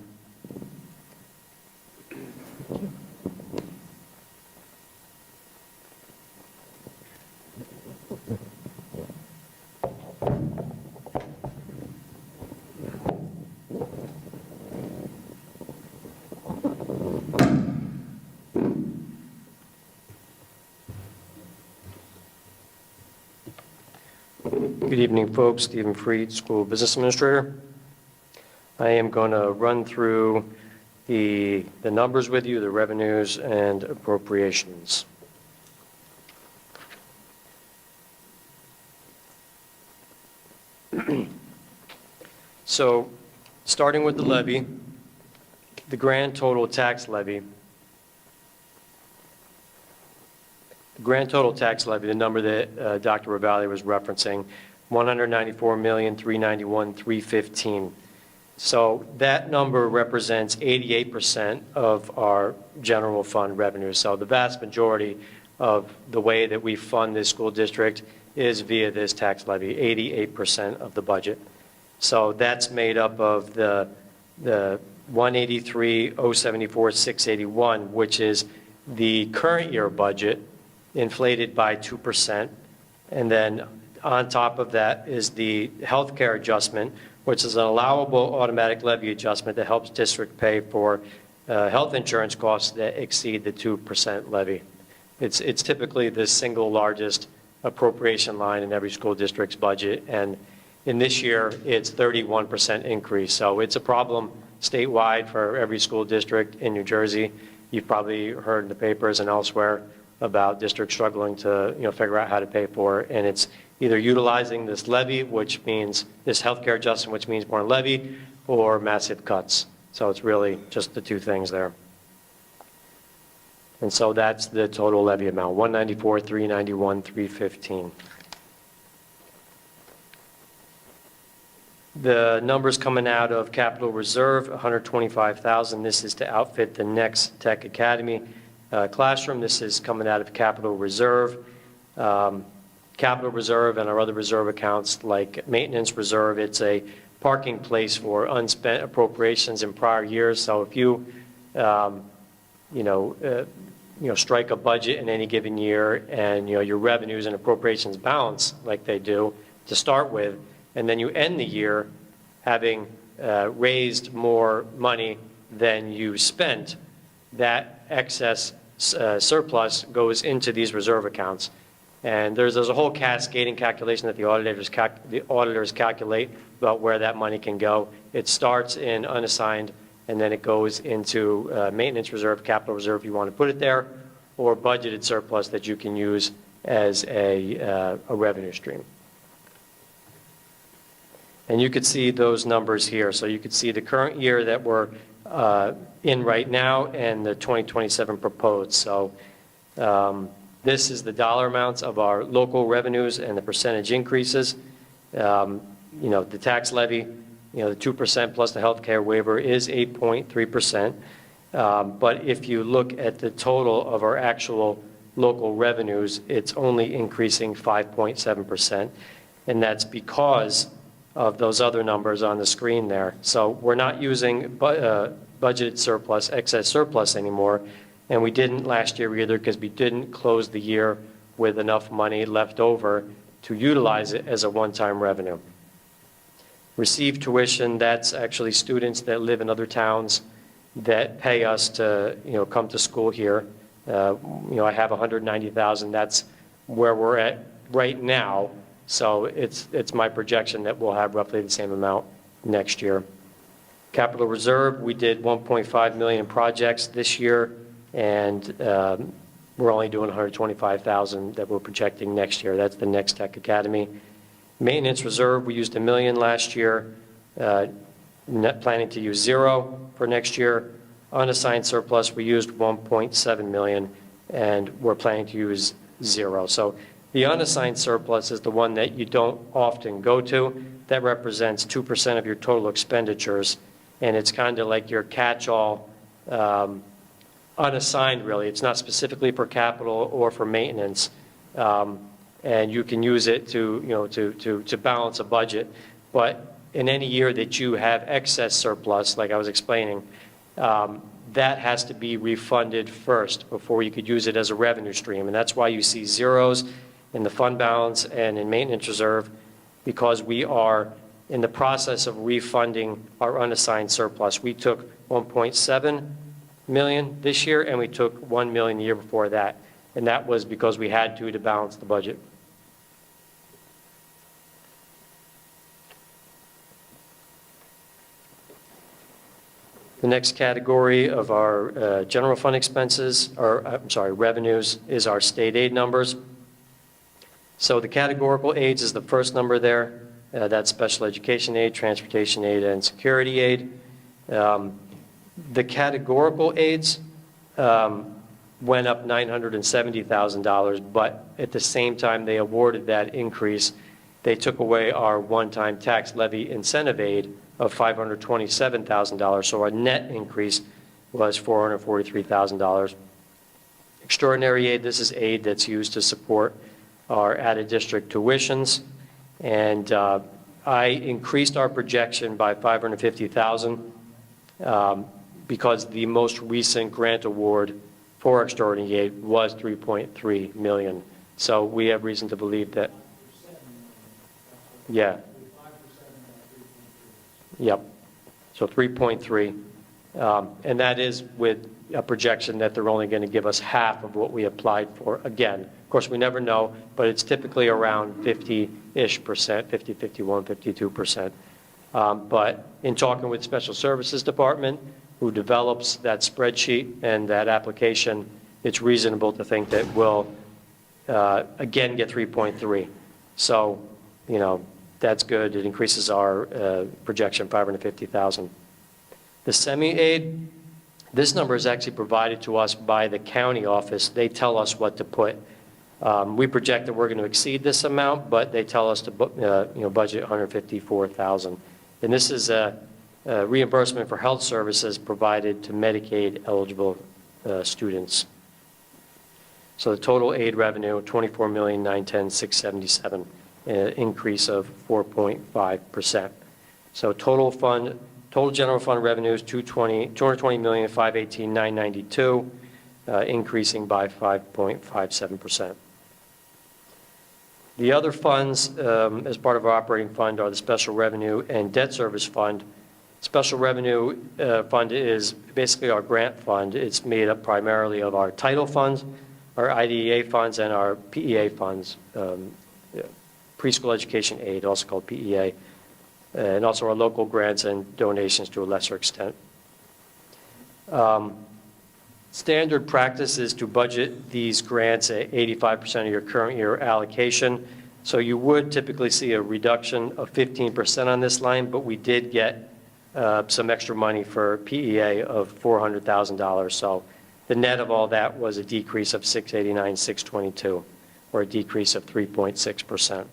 Speaker 7: Good evening, folks. Stephen Freed, School Business Administrator. I am going to run through the numbers with you, the revenues and appropriations. So, starting with the levy, the grand total tax levy. The grand total tax levy, the number that Dr. Ravalli was referencing, $194,391,315. So that number represents 88% of our general fund revenue. So the vast majority of the way that we fund this school district is via this tax levy, 88% of the budget. So that's made up of the 183,074,681, which is the current year budget inflated by 2%. And then on top of that is the healthcare adjustment, which is an allowable automatic levy adjustment that helps district pay for health insurance costs that exceed the 2% levy. It's typically the single largest appropriation line in every school district's budget, and in this year, it's 31% increase. So it's a problem statewide for every school district in New Jersey. You've probably heard in the papers and elsewhere about districts struggling to figure out how to pay for it, and it's either utilizing this levy, which means this healthcare adjustment, which means more levy, or massive cuts. So it's really just the two things there. And so that's the total levy amount, $194,391,315. The numbers coming out of capital reserve, $125,000. This is to outfit the next Tech Academy classroom. This is coming out of capital reserve. Capital reserve and our other reserve accounts like maintenance reserve, it's a parking place for unspent appropriations in prior years. So if you, strike a budget in any given year and your revenues and appropriations balance like they do to start with, and then you end the year having raised more money than you spent, that excess surplus goes into these reserve accounts. And there's a whole cascading calculation that the auditors calculate about where that money can go. It starts in unassigned, and then it goes into maintenance reserve, capital reserve if you want to put it there, or budgeted surplus that you can use as a revenue stream. And you could see those numbers here. So you could see the current year that we're in right now and the 2027 proposed. So this is the dollar amounts of our local revenues and the percentage increases. The tax levy, the 2% plus the healthcare waiver is 8.3%. But if you look at the total of our actual local revenues, it's only increasing 5.7%. And that's because of those other numbers on the screen there. So we're not using budgeted surplus, excess surplus anymore. And we didn't last year either because we didn't close the year with enough money left over to utilize it as a one-time revenue. Received tuition, that's actually students that live in other towns that pay us to come to school here. I have $190,000. That's where we're at right now. So it's my projection that we'll have roughly the same amount next year. Capital reserve, we did 1.5 million projects this year, and we're only doing 125,000 that we're projecting next year. That's the next Tech Academy. Maintenance reserve, we used $1 million last year. Planning to use $0 for next year. Unassigned surplus, we used 1.7 million, and we're planning to use $0. So the unassigned surplus is the one that you don't often go to. That represents 2% of your total expenditures, and it's kind of like your catch-all unassigned, really. It's not specifically for capital or for maintenance, and you can use it to balance a budget. But in any year that you have excess surplus, like I was explaining, that has to be refunded first before you could use it as a revenue stream. And that's why you see zeros in the fund balance and in maintenance reserve, because we are in the process of refunding our unassigned surplus. We took 1.7 million this year, and we took 1 million the year before that. And that was because we had to balance the budget. The next category of our general fund expenses, or I'm sorry, revenues, is our state aid numbers. So the categorical aids is the first number there. That's special education aid, transportation aid, and security aid. The categorical aids went up $970,000, but at the same time they awarded that increase, they took away our one-time tax levy incentive aid of $527,000, so our net increase was $443,000. Extraordinary aid, this is aid that's used to support our added district tuitions, and I increased our projection by $550,000 because the most recent grant award for extraordinary aid was $3.3 million. So we have reason to believe that, yeah. Yep. So 3.3. And that is with a projection that they're only going to give us half of what we applied for. Again, of course, we never know, but it's typically around 50-ish%, 50, 51, 52%. But in talking with Special Services Department, who develops that spreadsheet and that application, it's reasonable to think that we'll, again, get 3.3. So, you know, that's good. It increases our projection, 550,000. The semi-aid, this number is actually provided to us by the county office. They tell us what to put. We project that we're going to exceed this amount, but they tell us to budget 154,000. And this is a reimbursement for health services provided to Medicaid eligible students. So the total aid revenue, $24,910,677, increase of 4.5%. So total general fund revenues, $220,518,992, increasing by 5.57%. The other funds, as part of our operating fund, are the special revenue and debt service fund. Special revenue fund is basically our grant fund. It's made up primarily of our title funds, our IDEA funds, and our PEA funds, preschool education aid, also called PEA, and also our local grants and donations to a lesser extent. Standard practice is to budget these grants at 85% of your current year allocation. So you would typically see a reduction of 15% on this line, but we did get some extra money for PEA of $400,000. So the net of all that was a decrease of $689,622, or a decrease of 3.6%.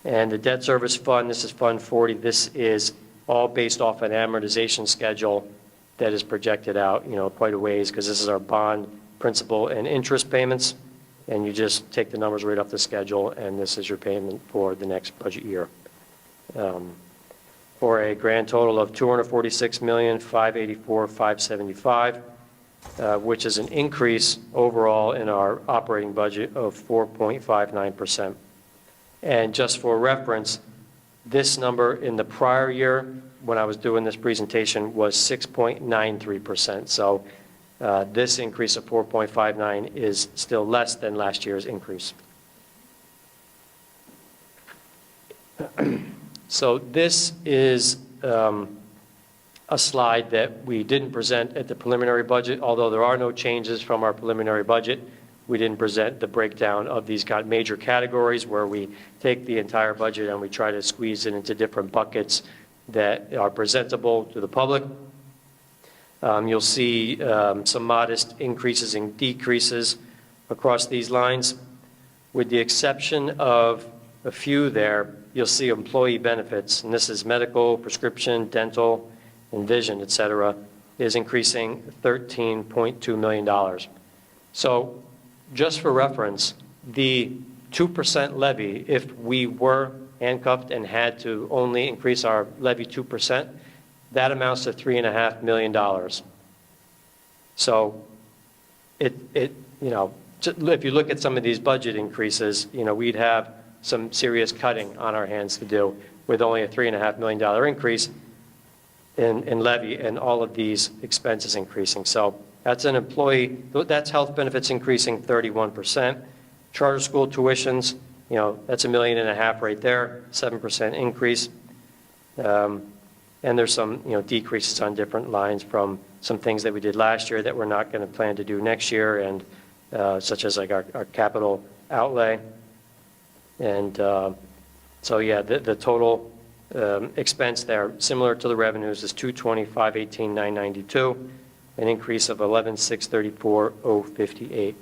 Speaker 7: And the debt service fund, this is Fund 40. This is all based off an amortization schedule that is projected out, quite a ways, because this is our bond principal and interest payments, and you just take the numbers right off the schedule, and this is your payment for the next budget year. For a grand total of $246,584,575, which is an increase overall in our operating budget of 4.59%. And just for reference, this number in the prior year, when I was doing this presentation, was 6.93%. So this increase of 4.59 is still less than last year's increase. So this is a slide that we didn't present at the preliminary budget, although there are no changes from our preliminary budget. We didn't present the breakdown of these major categories where we take the entire budget and we try to squeeze it into different buckets that are presentable to the public. You'll see some modest increases and decreases across these lines. With the exception of a few there, you'll see employee benefits, and this is medical, prescription, dental, and vision, et cetera, is increasing $13.2 million. So just for reference, the 2% levy, if we were handcuffed and had to only increase our levy 2%, that amounts to $3.5 million. So if you look at some of these budget increases, we'd have some serious cutting on our hands to do with only a $3.5 million increase in levy and all of these expenses increasing. So that's an employee, that's health benefits increasing 31%. Charter school tuitions, that's $1.5 million right there, 7% increase. And there's some, decreases on different lines from some things that we did last year that we're not going to plan to do next year, and such as like our capital outlay. And so, yeah, the total expense there, similar to the revenues, is 225,18,992, an increase of 11,634,058.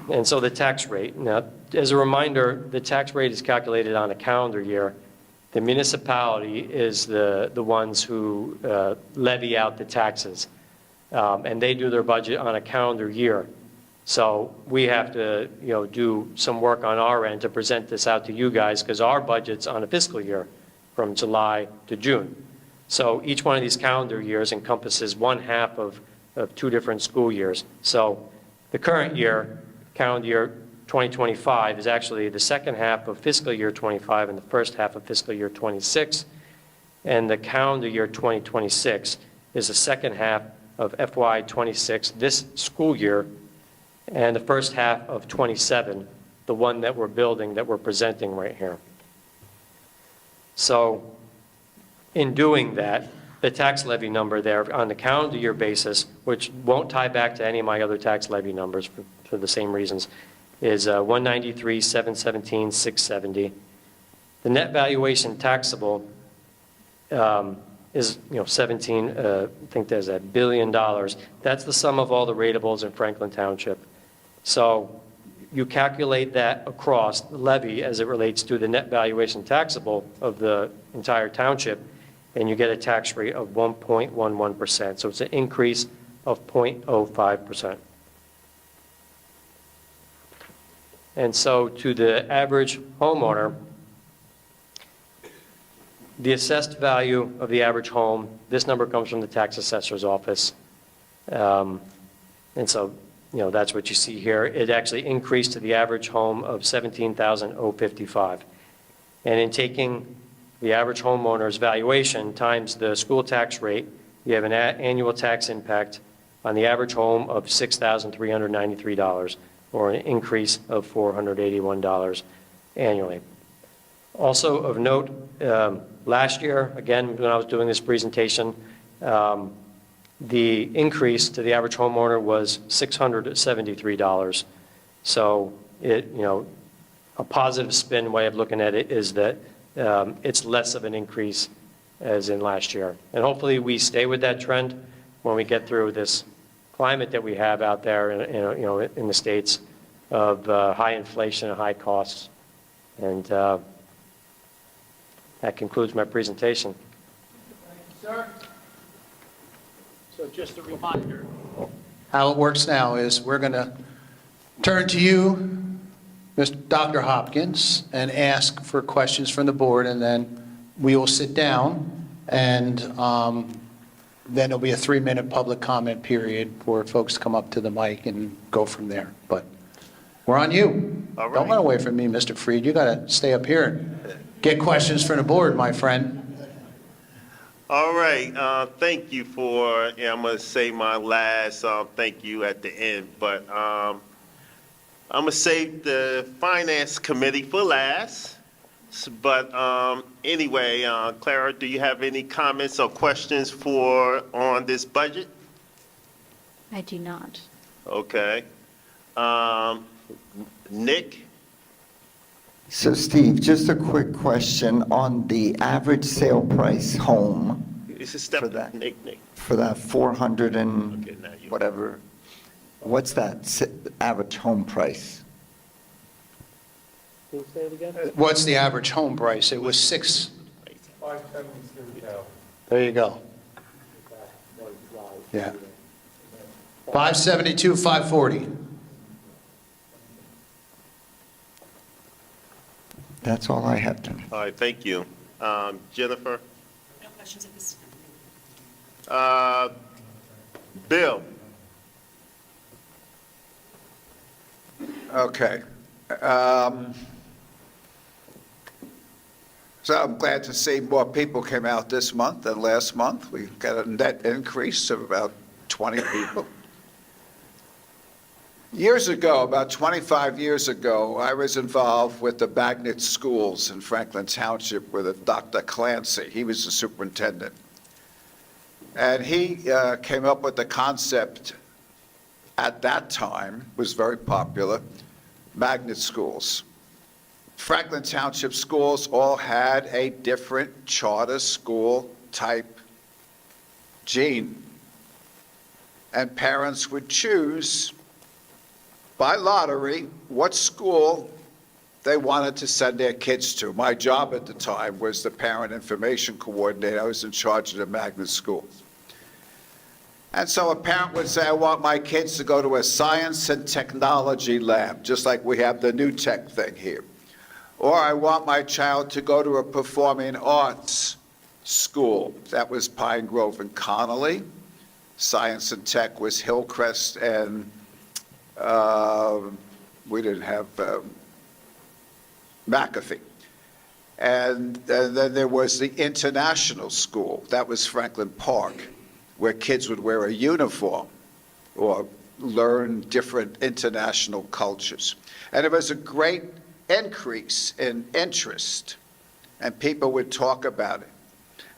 Speaker 7: And so the tax rate, now, as a reminder, the tax rate is calculated on a calendar year. The municipality is the ones who levy out the taxes, and they do their budget on a calendar year. So we have to, do some work on our end to present this out to you guys, because our budget's on a fiscal year from July to June. So each one of these calendar years encompasses one half of two different school years. So the current year, calendar year 2025, is actually the second half of fiscal year 25 and the first half of fiscal year 26. And the calendar year 2026 is the second half of FY 26 this school year, and the first half of 27, the one that we're building, that we're presenting right here. So in doing that, the tax levy number there on the calendar year basis, which won't tie back to any of my other tax levy numbers for the same reasons, is 193,717,670. The net valuation taxable is 17, I think there's $1 billion. That's the sum of all the ratables in Franklin Township. So you calculate that across the levy as it relates to the net valuation taxable of the entire township, and you get a tax rate of 1.11%. So it's an increase of 0.05%. And so to the average homeowner, the assessed value of the average home, this number comes from the tax assessor's office. And so, that's what you see here. It actually increased to the average home of $17,055. And in taking the average homeowner's valuation times the school tax rate, you have an annual tax impact on the average home of $6,393, or an increase of $481 annually. Also of note, last year, again, when I was doing this presentation, the increase to the average homeowner was $673. So a positive spin way of looking at it is that it's less of an increase as in last year. And hopefully we stay with that trend when we get through this climate that we have out there in the States of high inflation and high costs. And that concludes my presentation.
Speaker 3: Sir? So just a reminder. How it works now is we're going to turn to you, Dr. Hopkins, and ask for questions from the board, and then we will sit down, and then there'll be a 3-minute public comment period for folks to come up to the mic and go from there. But we're on you.
Speaker 1: All right.
Speaker 3: Don't run away from me, Mr. Freed. You got to stay up here and get questions from the board, my friend.
Speaker 1: All right, thank you for, I'm going to say my last thank you at the end, but I'm going to save the Finance Committee for last. But anyway, Clara, do you have any comments or questions on this budget?
Speaker 5: I do not.
Speaker 1: Okay. Nick?
Speaker 8: So Steve, just a quick question on the average sale price home
Speaker 1: It's a step.
Speaker 8: For that.
Speaker 1: Nick.
Speaker 8: for that 400 and
Speaker 1: Okay, now you-
Speaker 8: whatever. What's that average home price?
Speaker 7: Can you say it again?
Speaker 3: What's the average home price? It was 6. There you go. Yeah. 572, 540.
Speaker 8: That's all I have tonight.
Speaker 1: All right, thank you. Jennifer?
Speaker 9: No questions at this time.
Speaker 1: Bill?
Speaker 10: Okay. So I'm glad to see more people came out this month than last month. We got a net increase of about 20 people. Years ago, about 25 years ago, I was involved with the magnet schools in Franklin Township with Dr. Clancy. He was the superintendent. And he came up with the concept at that time, was very popular, magnet schools. Franklin Township schools all had a different charter school type gene. And parents would choose by lottery what school they wanted to send their kids to. My job at the time was the parent information coordinator. I was in charge of the magnet schools. And so a parent would say, I want my kids to go to a science and technology lab, just like we have the new tech thing here. Or I want my child to go to a performing arts school. That was Pine Grove and Connolly. Science and tech was Hillcrest, and we didn't have McAfee. And then there was the international school. That was Franklin Park, where kids would wear a uniform or learn different international cultures. And there was a great increase in interest, and people would talk about it.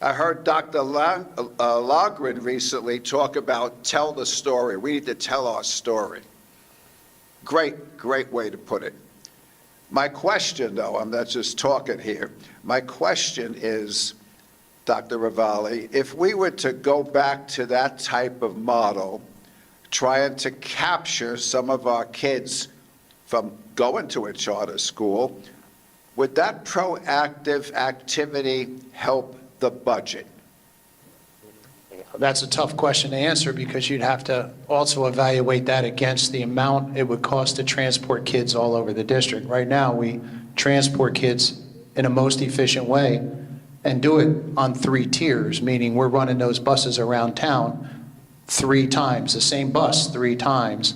Speaker 10: I heard Dr. Logren recently talk about tell the story. We need to tell our story. Great, great way to put it. My question, though, I'm not just talking here. My question is, Dr. Ravalli, if we were to go back to that type of model, trying to capture some of our kids from going to a charter school, would that proactive activity help the budget?
Speaker 3: That's a tough question to answer because you'd have to also evaluate that against the amount it would cost to transport kids all over the district. Right now, we transport kids in a most efficient way and do it on 3 tiers, meaning we're running those buses around town 3 times, the same bus 3 times.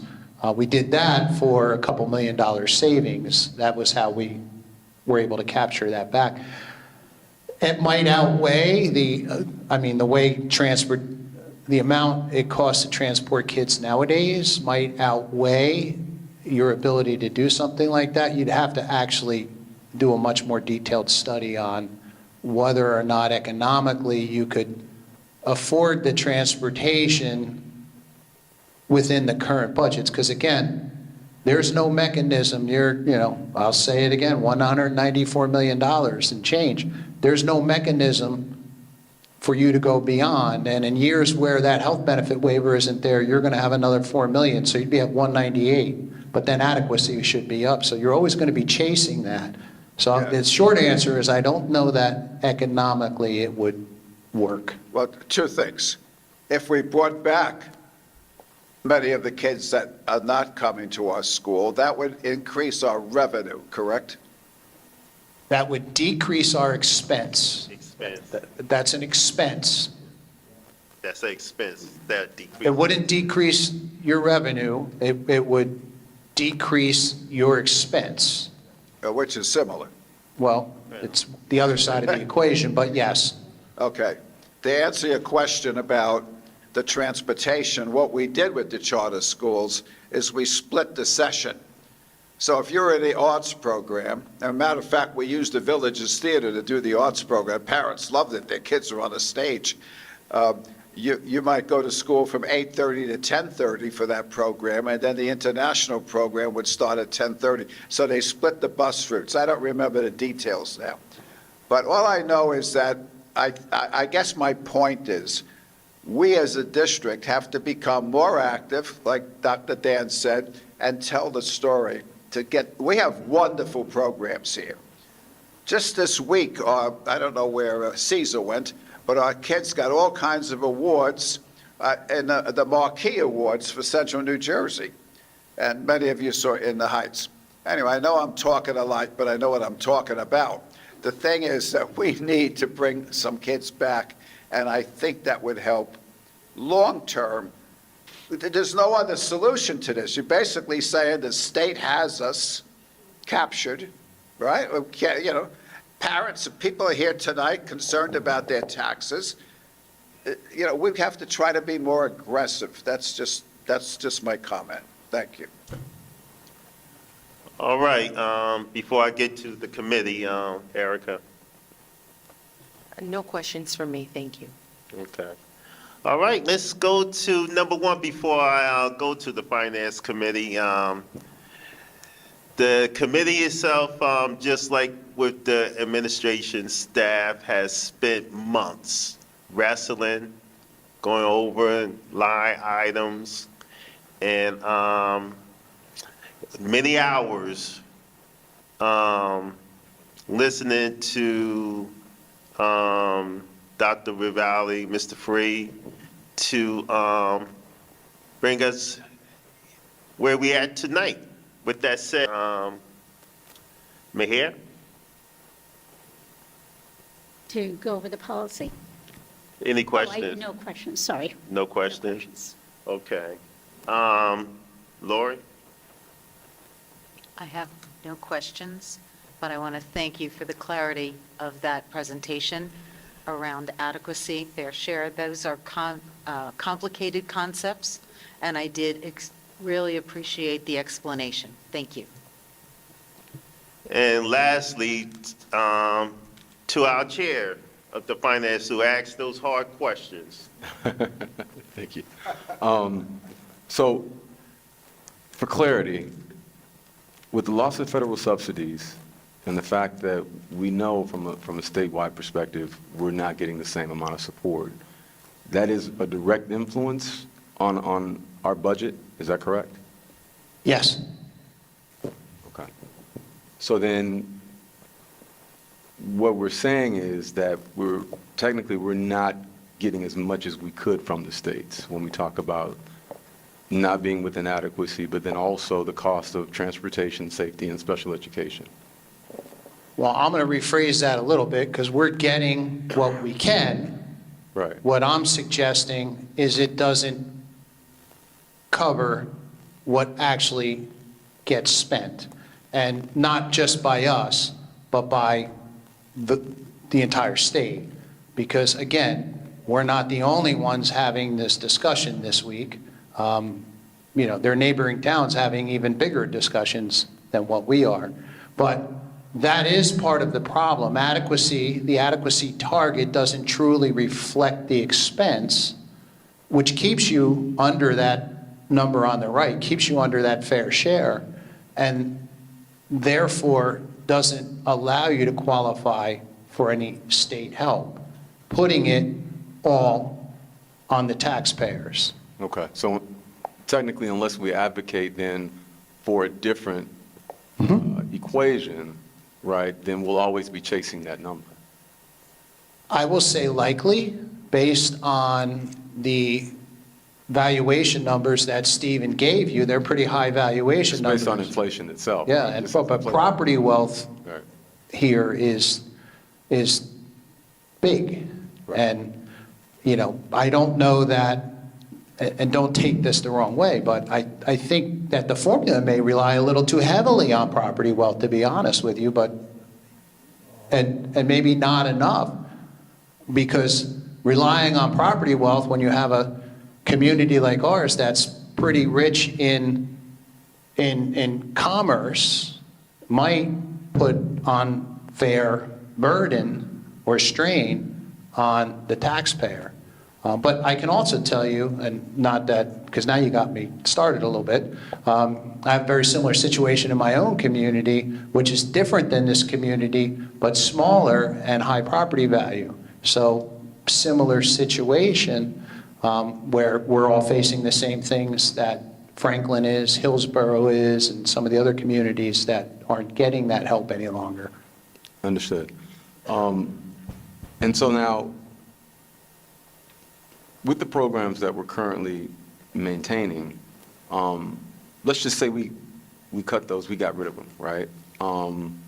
Speaker 3: We did that for a couple $1 million savings. That was how we were able to capture that back. It might outweigh the amount it costs to transport kids nowadays might outweigh your ability to do something like that. You'd have to actually do a much more detailed study on whether or not economically you could afford the transportation within the current budgets. Because again, there's no mechanism. I'll say it again, $194 million and change. There's no mechanism for you to go beyond. And in years where that health benefit waiver isn't there, you're going to have another $4 million. So you'd be at 198, but then adequacy should be up. So you're always going to be chasing that. So the short answer is I don't know that economically it would work.
Speaker 10: Well, 2 things. If we brought back many of the kids that are not coming to our school, that would increase our revenue, correct?
Speaker 3: That would decrease our expense.
Speaker 1: Expense.
Speaker 3: That's an expense.
Speaker 1: That's an expense. That decrease.
Speaker 3: It wouldn't decrease your revenue. It would decrease your expense.
Speaker 10: Which is similar.
Speaker 3: Well, it's the other side of the equation, but yes.
Speaker 10: Okay. To answer your question about the transportation, what we did with the charter schools is we split the session. So if you're in the arts program, and a matter of fact, we used the Villages Theater to do the arts program. Parents loved it. Their kids are on the stage. You might go to school from 8:30 to 10:30 for that program, and then the international program would start at 10:30. So they split the bus routes. I don't remember the details now. But all I know is that I guess my point is we as a district have to become more active, like Dr. Dan said, and tell the story. We have wonderful programs here. Just this week, I don't know where Caesar went, but our kids got all kinds of awards, and the Marquee Awards for Central New Jersey. And many of you saw it in the Heights. Anyway, I know I'm talking a lot, but I know what I'm talking about. The thing is that we need to bring some kids back, and I think that would help long-term. There's no other solution to this. You're basically saying the state has us captured, right? Parents and people are here tonight concerned about their taxes. We have to try to be more aggressive. That's just my comment. Thank you.
Speaker 1: All right, before I get to the committee, Erica.
Speaker 9: No questions for me, thank you.
Speaker 1: Okay. All right, let's go to number one before I go to the Finance Committee. The committee itself, just like with the administration staff, has spent months wrestling, going over line items, and many hours listening to Dr. Rivali, Mr. Free, to bring us where we at tonight. With that said, Mayor?
Speaker 11: To go over the policy?
Speaker 1: Any
Speaker 11: Oh,
Speaker 1: questions?
Speaker 11: no questions, sorry.
Speaker 1: No questions? Okay. Lori?
Speaker 12: I have no questions, but I want to thank you for the clarity of that presentation around adequacy, fair share. Those are complicated concepts, and I did really appreciate the explanation. Thank you.
Speaker 1: And lastly, to our chair of the finance who asked those hard questions.
Speaker 13: Thank you. So, for clarity, with the loss of federal subsidies and the fact that we know from a statewide perspective, we're not getting the same amount of support, that is a direct influence on our budget, is that correct?
Speaker 3: Yes.
Speaker 13: Okay. So then, what we're saying is that we're not getting as much as we could from the states when we talk about not being within adequacy, but then also the cost of transportation, safety, and special education.
Speaker 3: Well, I'm going to rephrase that a little bit because we're getting what we can.
Speaker 13: Right.
Speaker 3: What I'm suggesting is it doesn't cover what actually gets spent, and not just by us, but by the entire state. Because again, we're not the only ones having this discussion this week. There are neighboring towns having even bigger discussions than what we are. But that is part of the problem. The adequacy target doesn't truly reflect the expense, which keeps you under that number on the right, keeps you under that fair share, and therefore doesn't allow you to qualify for any state help, putting it all on the taxpayers.
Speaker 13: Okay. So technically, unless we advocate then for a different equation, right, then we'll always be chasing that number.
Speaker 3: I will say likely, based on the valuation numbers that Stephen gave you. They're pretty high valuation
Speaker 13: It's
Speaker 3: numbers.
Speaker 13: based on inflation itself.
Speaker 3: Yeah,
Speaker 13: right?
Speaker 3: and
Speaker 13: It's
Speaker 3: but
Speaker 13: inflation.
Speaker 3: property wealth
Speaker 13: Right.
Speaker 3: here is big.
Speaker 13: Right.
Speaker 3: And, I don't know that, and don't take this the wrong way, but I think that the formula may rely a little too heavily on property wealth, to be honest with you, and maybe not enough, because relying on property wealth when you have a community like ours that's pretty rich in commerce might put unfair burden or strain on the taxpayer. But I can also tell you, and not that, because now you got me started a little bit, I have a very similar situation in my own community, which is different than this community, but smaller and high property value. So similar situation where we're all facing the same things that Franklin is, Hillsborough is, and some of the other communities that aren't getting that help any longer.
Speaker 13: Understood. And so now, with the programs that we're currently maintaining, let's just say we cut those, we got rid of them, right? And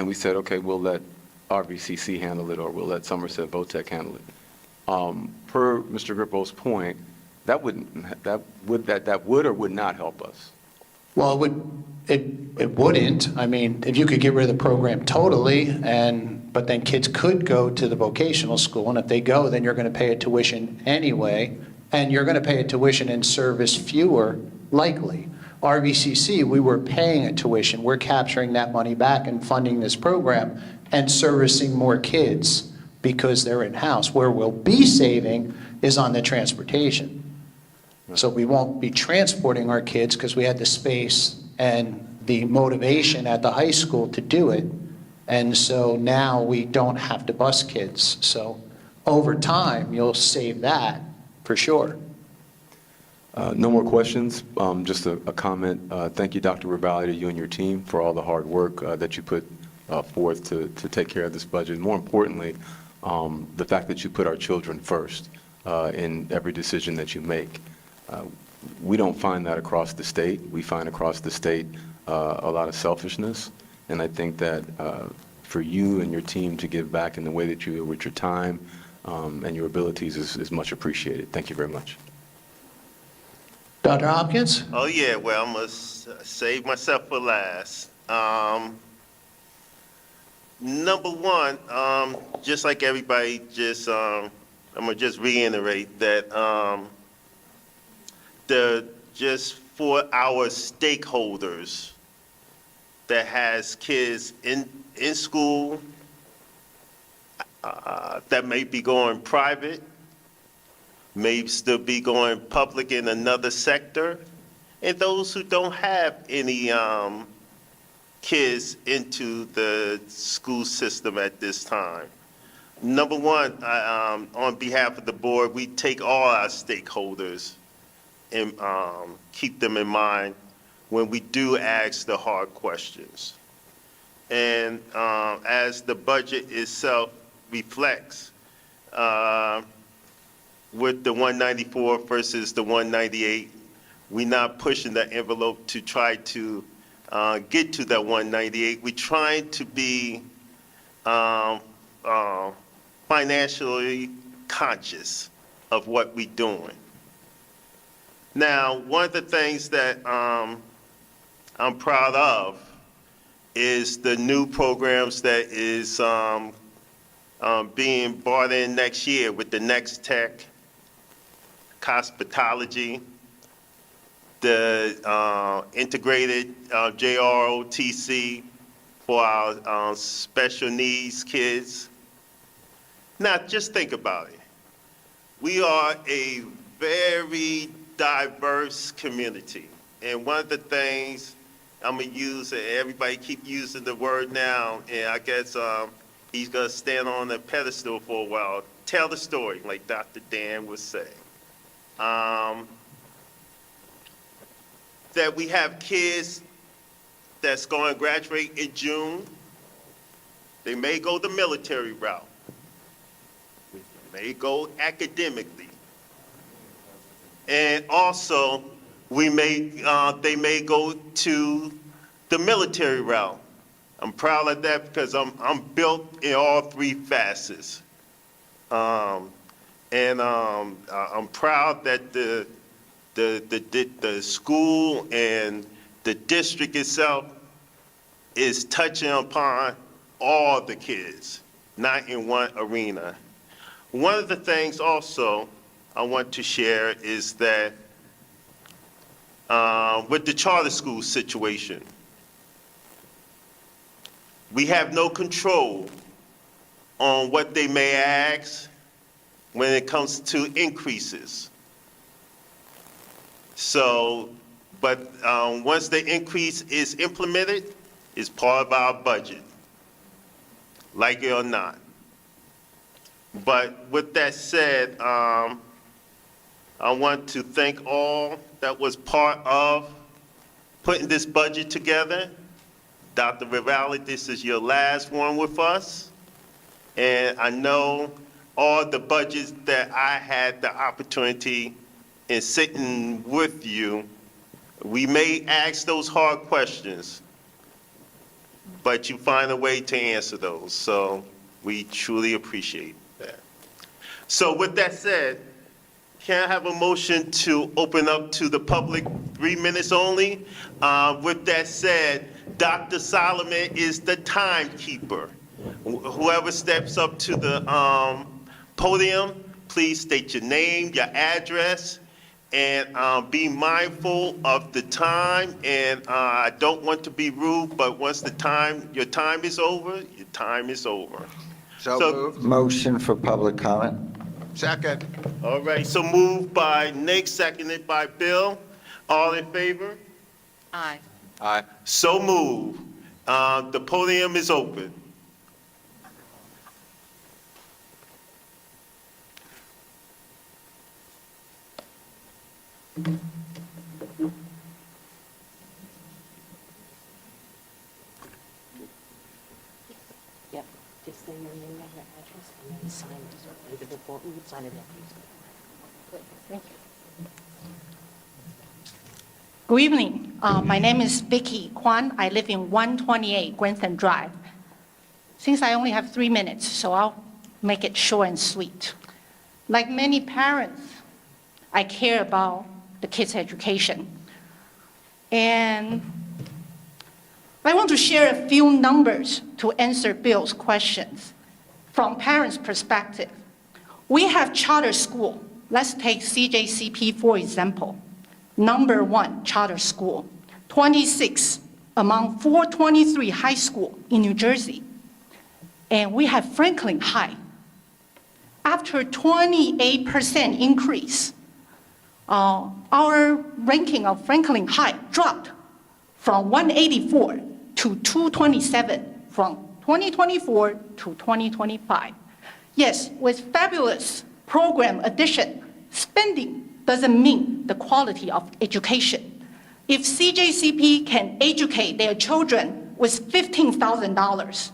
Speaker 13: we said, okay, we'll let RVCC handle it, or we'll let Somerset VOTEC handle it. Per Mr. Grippo's point, that would or would not help us.
Speaker 3: Well, it wouldn't. I mean, if you could get rid of the program totally, but then kids could go to the vocational school, and if they go, then you're going to pay a tuition anyway, and you're going to pay a tuition and service fewer, likely. RVCC, we were paying a tuition. We're capturing that money back and funding this program and servicing more kids because they're in-house. Where we'll be saving is on the transportation. So we won't be transporting our kids because we had the space and the motivation at the high school to do it. And so now we don't have to bus kids. So over time, you'll save that for sure.
Speaker 13: No more questions. Just a comment. Thank you, Dr. Ravalli, to you and your team for all the hard work that you put forth to take care of this budget. More importantly, the fact that you put our children first in every decision that you make. We don't find that across the state. We find across the state a lot of selfishness, and I think that for you and your team to give back in the way that you do with your time and your abilities is much appreciated. Thank you very much.
Speaker 3: Dr. Hopkins?
Speaker 1: Oh, yeah, well, I'm going to save myself for last. Number one, just like everybody, I'm going to just reiterate that just for our stakeholders that has kids in school that may be going private, may still be going public in another sector, and those who don't have any kids into the school system at this time. Number one, on behalf of the board, we take all our stakeholders and keep them in mind when we do ask the hard questions. And as the budget itself reflects, with the 194 versus the 198, we're not pushing the envelope to try to get to that 198. We're trying to be financially conscious of what we're doing. Now, one of the things that I'm proud of is the new programs that is being brought in next year with the Next Tech, Hospitology, the integrated JROTC for our special needs kids. Now, just think about it. We are a very diverse community. And one of the things I'm going to use, and everybody keep using the word now, and I guess he's going to stand on a pedestal for a while, tell the story, like Dr. Dan was saying. That we have kids that's going to graduate in June. They may go the military route. They may go academically. And also, they may go to the military route. I'm proud of that because I'm built in all three facets. I'm proud that the school and the district itself is touching upon all the kids, not in one arena. One of the things also I want to share is that with the charter school situation, we have no control on what they may ask when it comes to increases. So, but once the increase is implemented, it's part of our budget, like it or not. But with that said, I want to thank all that was part of putting this budget together. Dr. Ravalli, this is your last one with us. And I know all the budgets that I had the opportunity in sitting with you, we may ask those hard questions, but you find a way to answer those. So we truly appreciate that. So with that said, can I have a motion to open up to the public, 3 minutes only? With that said, Dr. Solomon is the timekeeper. Whoever steps up to the podium, please state your name, your address, and be mindful of the time. And I don't want to be rude, but once your time is over, your time is over.
Speaker 10: So
Speaker 1: So-
Speaker 10: moved.
Speaker 8: Motion for public comment.
Speaker 10: Second.
Speaker 1: All right, so moved by Nick, seconded by Bill. All in favor?
Speaker 12: Aye.
Speaker 13: Aye.
Speaker 1: So moved. The podium is open.
Speaker 9: Yep, just say your name and your address, and then sign it. The report, we would sign it after.
Speaker 11: Thank you. Good evening. My name is Vicky Kwan. I live in 128 Grantham Drive. Since I only have 3 minutes, so I'll make it short and sweet. Like many parents, I care about the kids' education. And I want to share a few numbers to answer Bill's questions. From parents' perspective, we have charter school. Let's take CJCP for example. Number 1 charter school, 26 among 423 high school in New Jersey. And we have Franklin High. After 28% increase, our ranking of Franklin High dropped from 184 to 227 from 2024 to 2025. Yes, with fabulous program addition, spending doesn't mean the quality of education. If CJCP can educate their children with $15,000,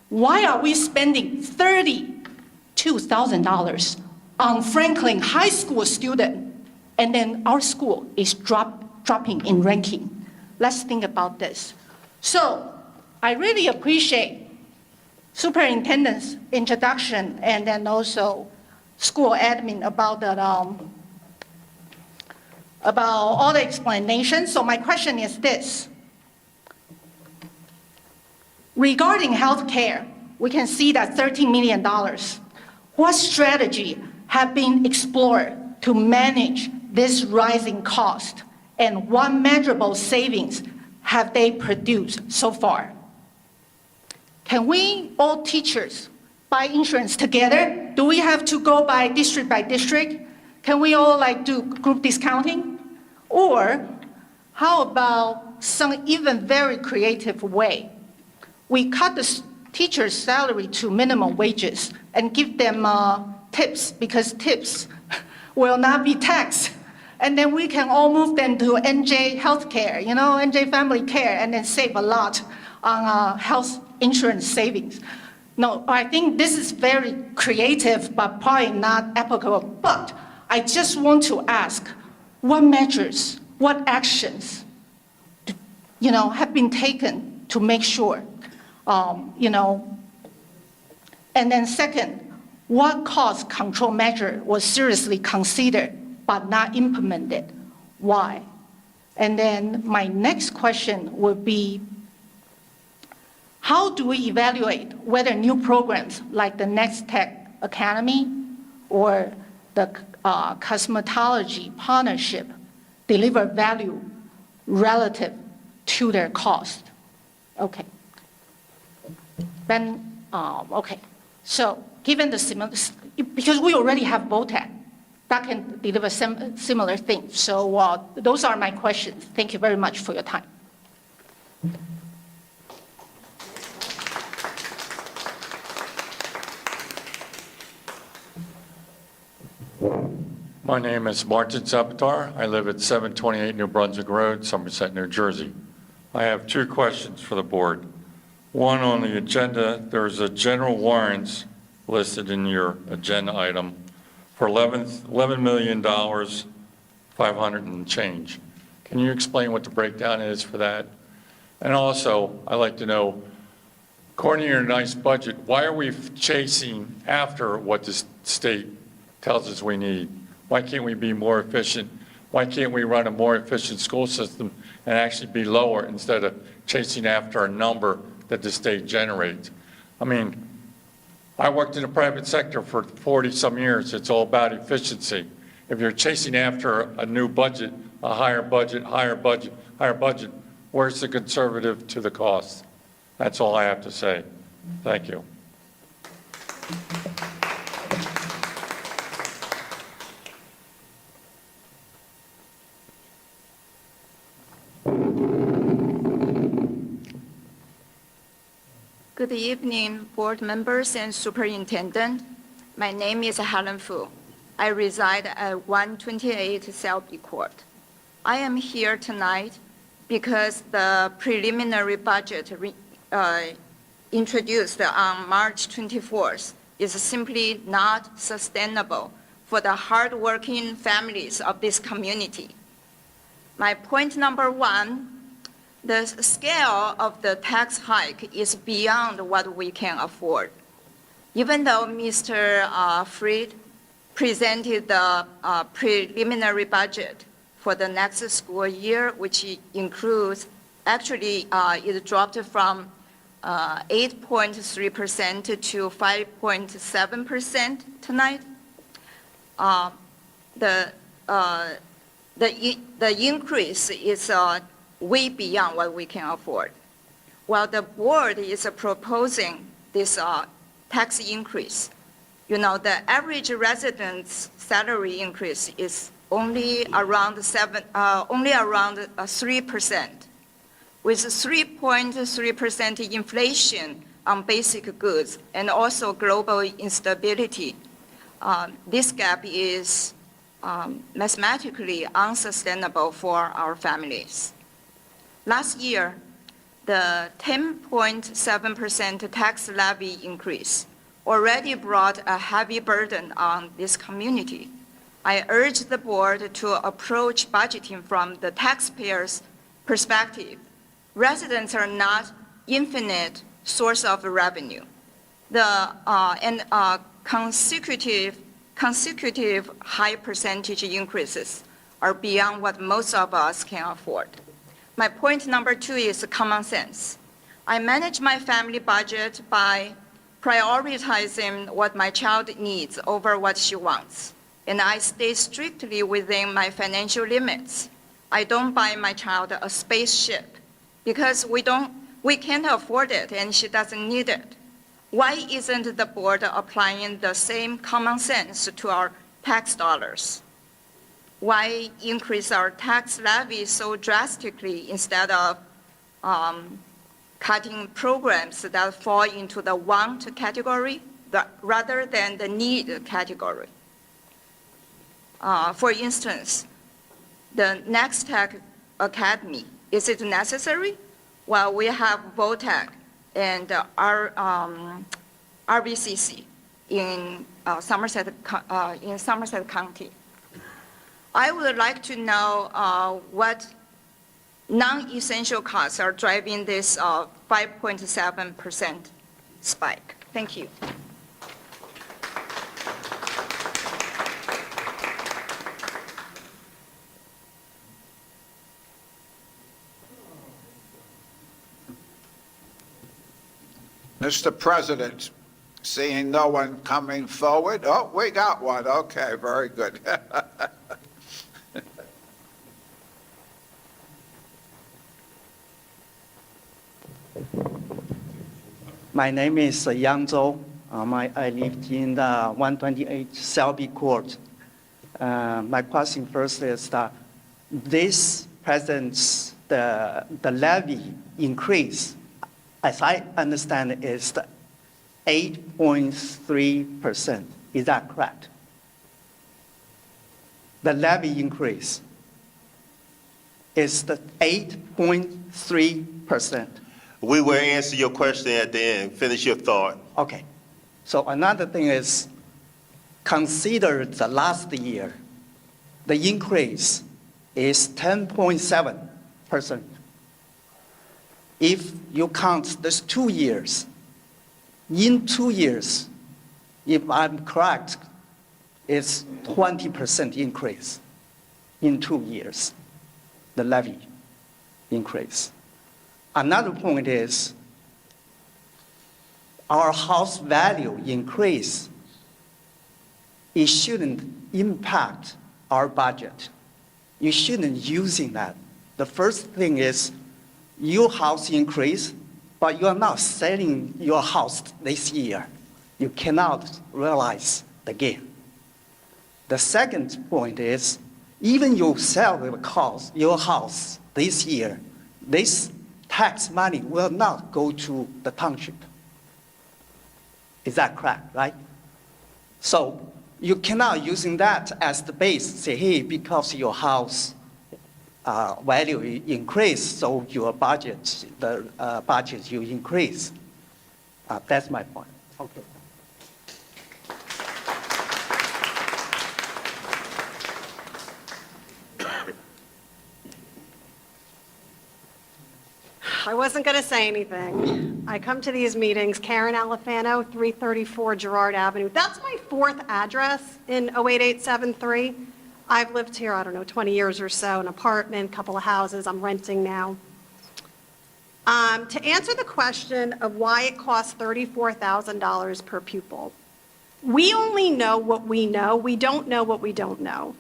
Speaker 11: why are we spending $32,000 on Franklin High School student, and then our school is dropping in ranking? Let's think about this. So I really appreciate superintendent's introduction and then also school admin about that, about all the explanations. So my question is this. Regarding healthcare, we can see that $13 million. What strategy have been explored to manage this rising cost? And what measurable savings have they produced so far? Can we, all teachers, buy insurance together? Do we have to go by district? Can we all do group discounting? Or how about some even very creative way? We cut the teacher's salary to minimum wages and give them tips, because tips will not be taxed. And then we can all move them to NJ Healthcare, NJ Family Care, and then save a lot on health insurance savings. No, I think this is very creative, but probably not applicable. But I just want to ask, what measures, what actions, have been taken to make sure, and then second, what cost control measure was seriously considered but not implemented? Why? And then my next question would be, how do we evaluate whether new programs like the Next Tech Academy or the cosmetology partnership deliver value relative to their cost? Okay. Then, okay. So given the similar, because we already have VOTAC that can deliver similar things. So those are my questions. Thank you very much for your time.
Speaker 14: My name is Martin Sabatar. I live at 728 New Brunswick Road, Somerset, New Jersey. I have 2 questions for the board. One, on the agenda, there's a general warrants listed in your agenda item for $11 million, 500 and change. Can you explain what the breakdown is for that? And also, I'd like to know, according to your nice budget, why are we chasing after what the state tells us we need? Why can't we be more efficient? Why can't we run a more efficient school system and actually be lower instead of chasing after a number that the state generates? I mean, I worked in the private sector for 40-some years. It's all about efficiency. if you're chasing after a new budget, a higher budget, higher budget, higher budget, where's the conservative to the cost? That's all I have to say. Thank you.
Speaker 15: Good evening, board members and superintendent. My name is Helen Fu. I reside at 128 Selby Court. I am here tonight because the preliminary budget introduced on March 24th is simply not sustainable for the hardworking families of this community. My point number one, the scale of the tax hike is beyond what we can afford. Even though Mr. Fried presented the preliminary budget for the next school year, which includes, actually, it dropped from 8.3% to 5.7% tonight. The increase is way beyond what we can afford. While the board is proposing this tax increase, you know, the average resident's salary increase is only around 3%. With 3.3% inflation on basic goods and also global instability, this gap is mathematically unsustainable for our families. Last year, the 10.7% tax levy increase already brought a heavy burden on this community. I urge the board to approach budgeting from the taxpayer's perspective. Residents are not infinite source of revenue. Consecutive high percentage increases are beyond what most of us can afford. My point number two is common sense. I manage my family budget by prioritizing what my child needs over what she wants, and I stay strictly within my financial limits. I don't buy my child a spaceship because we can't afford it and she doesn't need it. Why isn't the board applying the same common sense to our tax dollars? Why increase our tax levy so drastically instead of cutting programs that fall into the want category rather than the need category? For instance, the Next Tech Academy, is it necessary? Well, we have VOTEC and RVCC in Somerset County. I would like to know what non-essential costs are driving this 5.7% spike. Thank you.
Speaker 10: Mr. President, seeing no one coming forward, oh, we got one. Okay, very good.
Speaker 16: My name is Yang Zhou. I live in the 128 Selby Court. My question first is that this presents the levy increase, as I understand, is 8.3%. Is that correct? The levy increase is the 8.3%.
Speaker 1: We will answer your question at the end. Finish your thought.
Speaker 16: Okay. So another thing is, consider the last year, the increase is 10.7%. If you count these 2 years, in 2 years, if I'm correct, it's 20% increase in 2 years, the levy increase. Another point is our house value increase. It shouldn't impact our budget. You shouldn't using that. The first thing is your house increase, but you are not selling your house this year. You cannot realize the gain. The second point is, even you sell your house this year, this tax money will not go to the township. Is that correct, right? So you cannot using that as the base, say, hey, because your house value increase, so your budget, the budget you increase. That's my point. Okay.
Speaker 17: I wasn't going to say anything. I come to these meetings, Karen Alifano, 334 Girard Avenue. That's my 4th address in 08873. I've lived here, I don't know, 20 years or so, an apartment, couple of houses. I'm renting now. To answer the question of why it costs $34,000 per pupil, we only know what we know. We don't know what we don't know.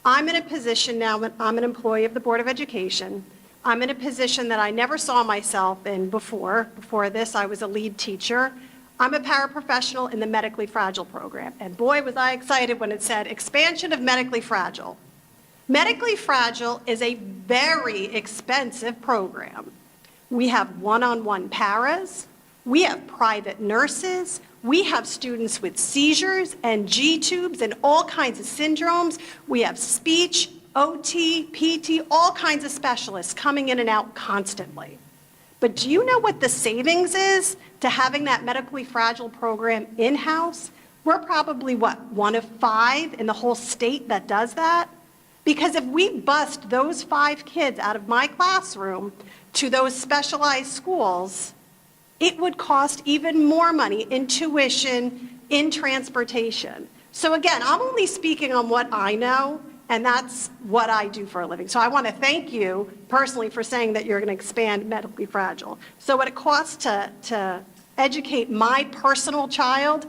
Speaker 17: I'm in a position now, I'm an employee of the Board of Education. I'm in a position that I never saw myself in before. Before this, I was a lead teacher. I'm a paraprofessional in the medically fragile program. And boy, was I excited when it said expansion of medically fragile. Medically fragile is a very expensive program. We have one-on-one paras. We have private nurses. We have students with seizures and G-tubes and all kinds of syndromes. We have speech, OT, PT, all kinds of specialists coming in and out constantly. But do you know what the savings is to having that medically fragile program in-house? We're probably, what, 1 of 5 in the whole state that does that? Because if we bust those 5 kids out of my classroom to those specialized schools, it would cost even more money in tuition, in transportation. So again, I'm only speaking on what I know, and that's what I do for a living. So I want to thank you personally for saying that you're going to expand medically fragile. So what it costs to educate my personal child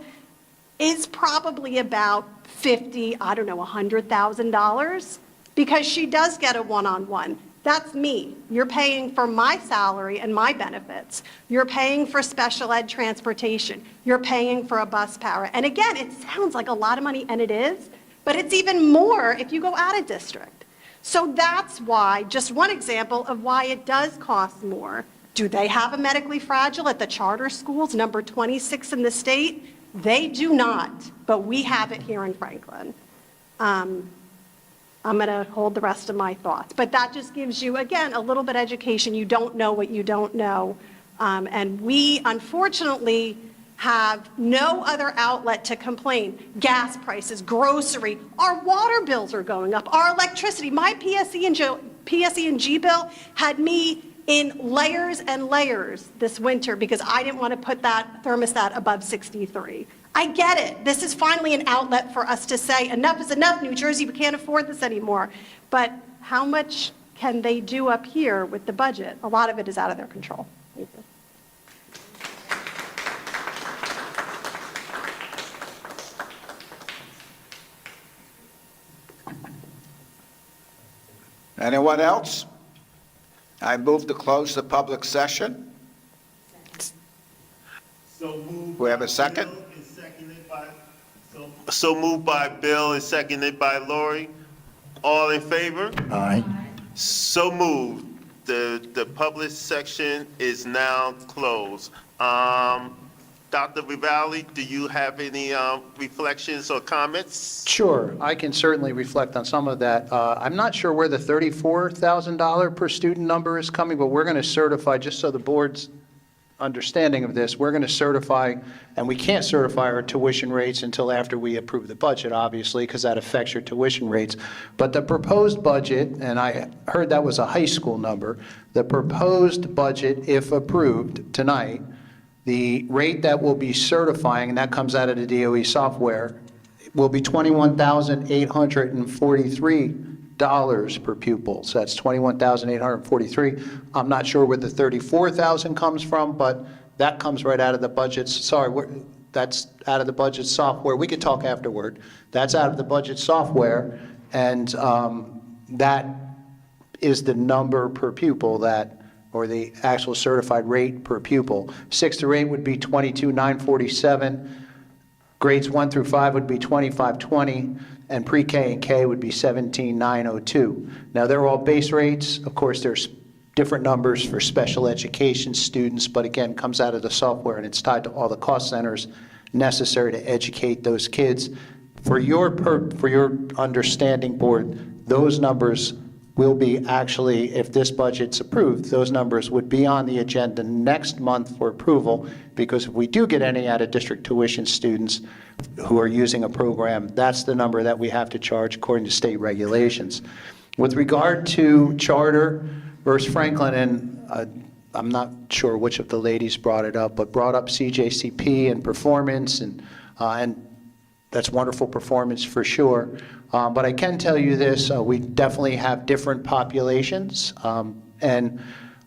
Speaker 17: is probably about $100,000, because she does get a one-on-one. That's me. You're paying for my salary and my benefits. You're paying for special ed transportation. You're paying for a bus para. And again, it sounds like a lot of money, and it is, but it's even more if you go out of district. So that's why, just one example of why it does cost more. Do they have a medically fragile at the charter schools, number 26 in the state? They do not, but we have it here in Franklin. I'm going to hold the rest of my thoughts. But that just gives you, again, a little bit of education. You don't know what you don't know. And we, unfortunately, have no other outlet to complain. Gas prices, grocery, our water bills are going up, our electricity. My PSE and G bill had me in layers and layers this winter because I didn't want to put that thermostat above 63. I get it. This is finally an outlet for us to say, enough is enough, New Jersey, we can't afford this anymore. But how much can they do up here with the budget? A lot of it is out of their control. Thank you.
Speaker 10: Anyone else? I move to close the public session.
Speaker 1: So moved.
Speaker 10: We have a second?
Speaker 1: So moved by Bill and seconded by Lori. All in favor?
Speaker 8: Aye.
Speaker 1: So moved. The public section is now closed. Dr. Vivalli, do you have any reflections or comments?
Speaker 3: Sure, I can certainly reflect on some of that. I'm not sure where the $34,000 per student number is coming, but we're going to certify, just so the board's understanding of this, we're going to certify, and we can't certify our tuition rates until after we approve the budget, obviously, because that affects your tuition rates. But the proposed budget, and I heard that was a high school number, the proposed budget, if approved tonight, the rate that we'll be certifying, and that comes out of the DOE software, will be $21,843 per pupil. So that's $21,843. I'm not sure where the $34,000 comes from, but that comes right out of the budget. Sorry, that's out of the budget software. We could talk afterward. That's out of the budget software, And that is the number per pupil that, or the actual certified rate per pupil. 6 through 8 would be 22,947. Grades 1 through 5 would be 2520, and pre-K and K would be 17,902. Now, they're all base rates. Of course, there's different numbers for special education students, but again, comes out of the software, and it's tied to all the cost centers necessary to educate those kids. For your understanding, board, those numbers will be actually, if this budget's approved, those numbers would be on the agenda next month for approval, because if we do get any out-of-district tuition students who are using a program, that's the number that we have to charge according to state regulations. With regard to charter versus Franklin, and I'm not sure which of the ladies brought it up, but brought up CJCP and performance, and that's wonderful performance for sure. But I can tell you this, we definitely have different populations. And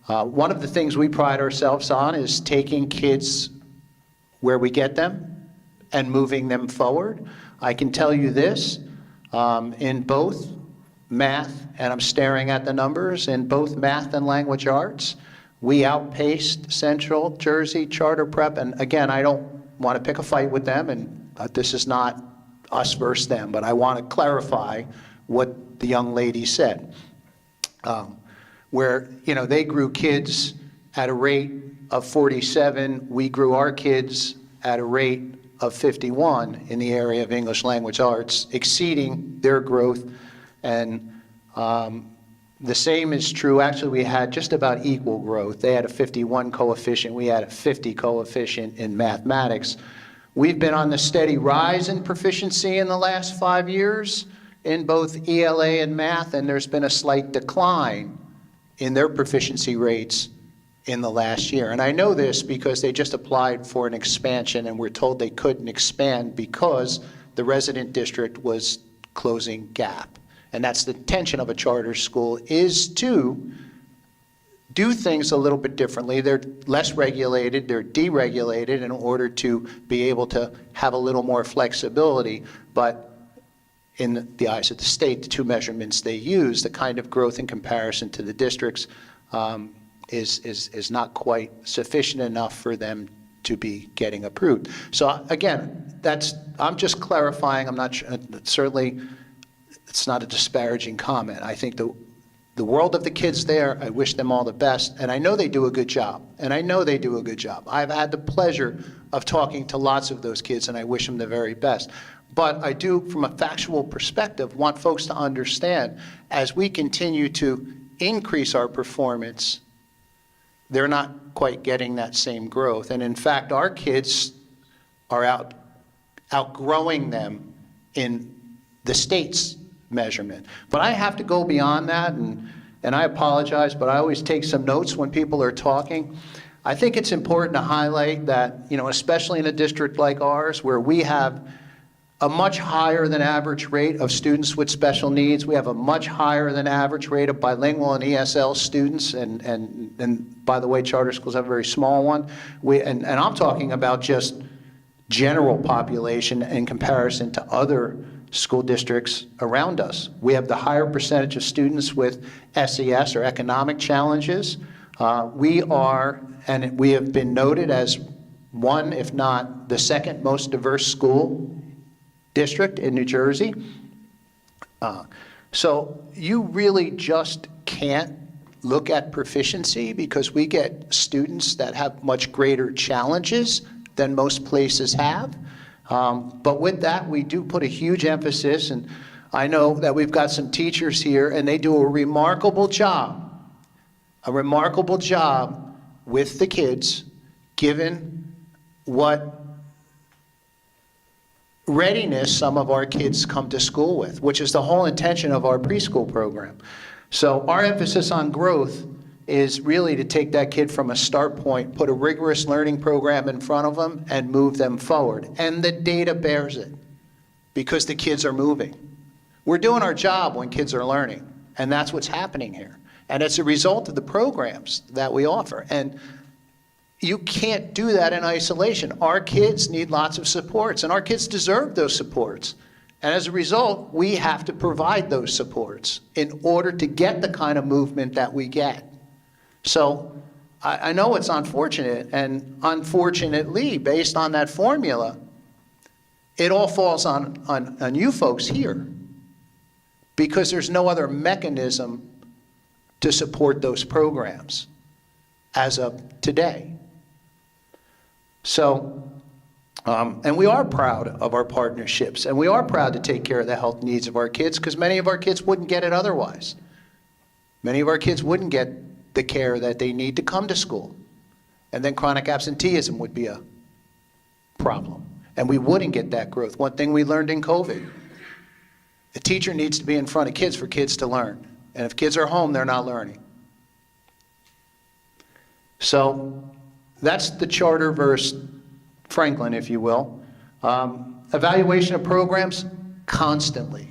Speaker 3: one of the things we pride ourselves on is taking kids where we get them and moving them forward. I can tell you this, in both math, and I'm staring at the numbers, in both math and language arts, we outpaced Central Jersey Charter Prep. And again, I don't want to pick a fight with them, and this is not us versus them, but I want to clarify what the young lady said. Where, they grew kids at a rate of 47, we grew our kids at a rate of 51 in the area of English language arts, exceeding their growth. And the same is true, actually we had just about equal growth. They had a 51 coefficient, we had a 50 coefficient in mathematics. We've been on the steady rise in proficiency in the last 5 years in both ELA and math, and there's been a slight decline in their proficiency rates in the last year. And I know this because they just applied for an expansion, and we're told they couldn't expand because the resident district was closing gap. And that's the intention of a charter school, is to do things a little bit differently. They're less regulated, they're deregulated in order to be able to have a little more flexibility. But in the eyes of the state, the two measurements they use, the kind of growth in comparison to the districts is not quite sufficient enough for them to be getting approved. So again, I'm just clarifying. I'm not certainly, it's not a disparaging comment. I think the world of the kids there, I wish them all the best, and I know they do a good job, I've had the pleasure of talking to lots of those kids, and I wish them the very best. But I do, from a factual perspective, want folks to understand, as we continue to increase our performance, they're not quite getting that same growth. And in fact, our kids are outgrowing them in the state's measurement. But I have to go beyond that, and I apologize, but I always take some notes when people are talking. I think it's important to highlight that, especially in a district like ours, where we have a much higher than average rate of students with special needs. We have a much higher than average rate of bilingual and ESL students, and by the way, charter schools have a very small one. And I'm talking about just general population in comparison to other school districts around us. We have the higher percentage of students with SES, or economic challenges. We have been noted as one, if not the second most diverse school district in New Jersey. So you really just can't look at proficiency, because we get students that have much greater challenges than most places have. But with that, we do put a huge emphasis, and I know that we've got some teachers here, and they do a remarkable job with the kids, given what readiness some of our kids come to school with, which is the whole intention of our preschool program. So our emphasis on growth is really to take that kid from a start point, put a rigorous learning program in front of them, and move them forward. And the data bears it, because the kids are moving. We're doing our job when kids are learning, and that's what's happening here. And it's a result of the programs that we offer. And you can't do that in isolation. Our kids need lots of supports, and our kids deserve those supports. And as a result, we have to provide those supports in order to get the kind of movement that we get. So I know it's unfortunate, and unfortunately, based on that formula, it all falls on you folks here, because there's no other mechanism to support those programs as of today. So, and we are proud of our partnerships, and we are proud to take care of the health needs of our kids, because many of our kids wouldn't get it otherwise. Many of our kids wouldn't get the care that they need to come to school. And then chronic absenteeism would be a problem, and we wouldn't get that growth. One thing we learned in COVID, the teacher needs to be in front of kids for kids to learn. And if kids are home, they're not learning. So that's the charter versus Franklin, if you will. Evaluation of programs, constantly.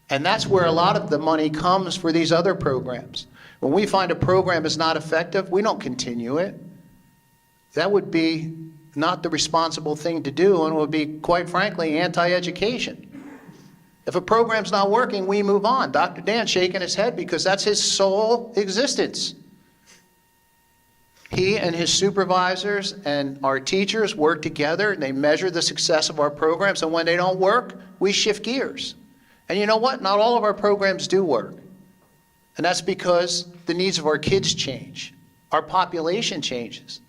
Speaker 3: And that's where a lot of the money comes for these other programs. When we find a program is not effective, we don't continue it. That would be not the responsible thing to do, and it would be, quite frankly, anti-education. If a program's not working, we move on. Dr. Dan's shaking his head because that's his sole existence. He and his supervisors and our teachers work together, and they measure the success of our programs, and when they don't work, we shift gears. And you know what? Not all of our programs do work. And that's because the needs of our kids change. Our population changes.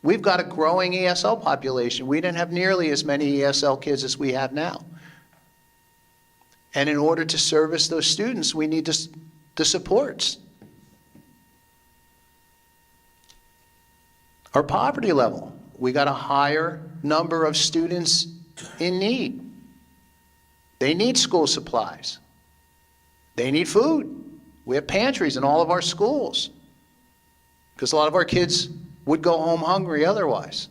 Speaker 3: We've got a growing ESL population. We didn't have nearly as many ESL kids as we have now. And in order to service those students, we need the supports. Our poverty level, we got a higher number of students in need. They need school supplies. They need food. We have pantries in all of our schools, because a lot of our kids would go home hungry otherwise.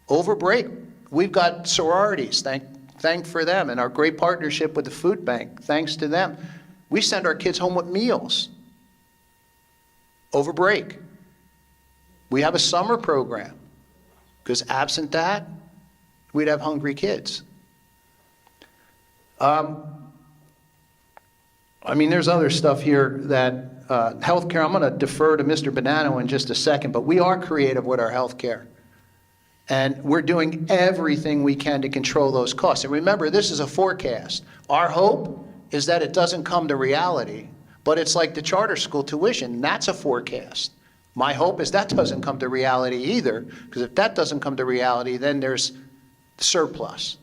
Speaker 3: Over break, we've got sororities, thank for them, and our great partnership with the food bank, thanks to them. We send our kids home with meals over break. We have a summer program, because absent that, we'd have hungry kids. I mean, there's other stuff here that, healthcare, I'm going to defer to Mr. Bonanno in just a second, but we are creative with our healthcare. And we're doing everything we can to control those costs. And remember, this is a forecast. Our hope is that it doesn't come to reality, but it's like the charter school tuition. That's a forecast. My hope is that doesn't come to reality either, because if that doesn't come to reality, then there's surplus.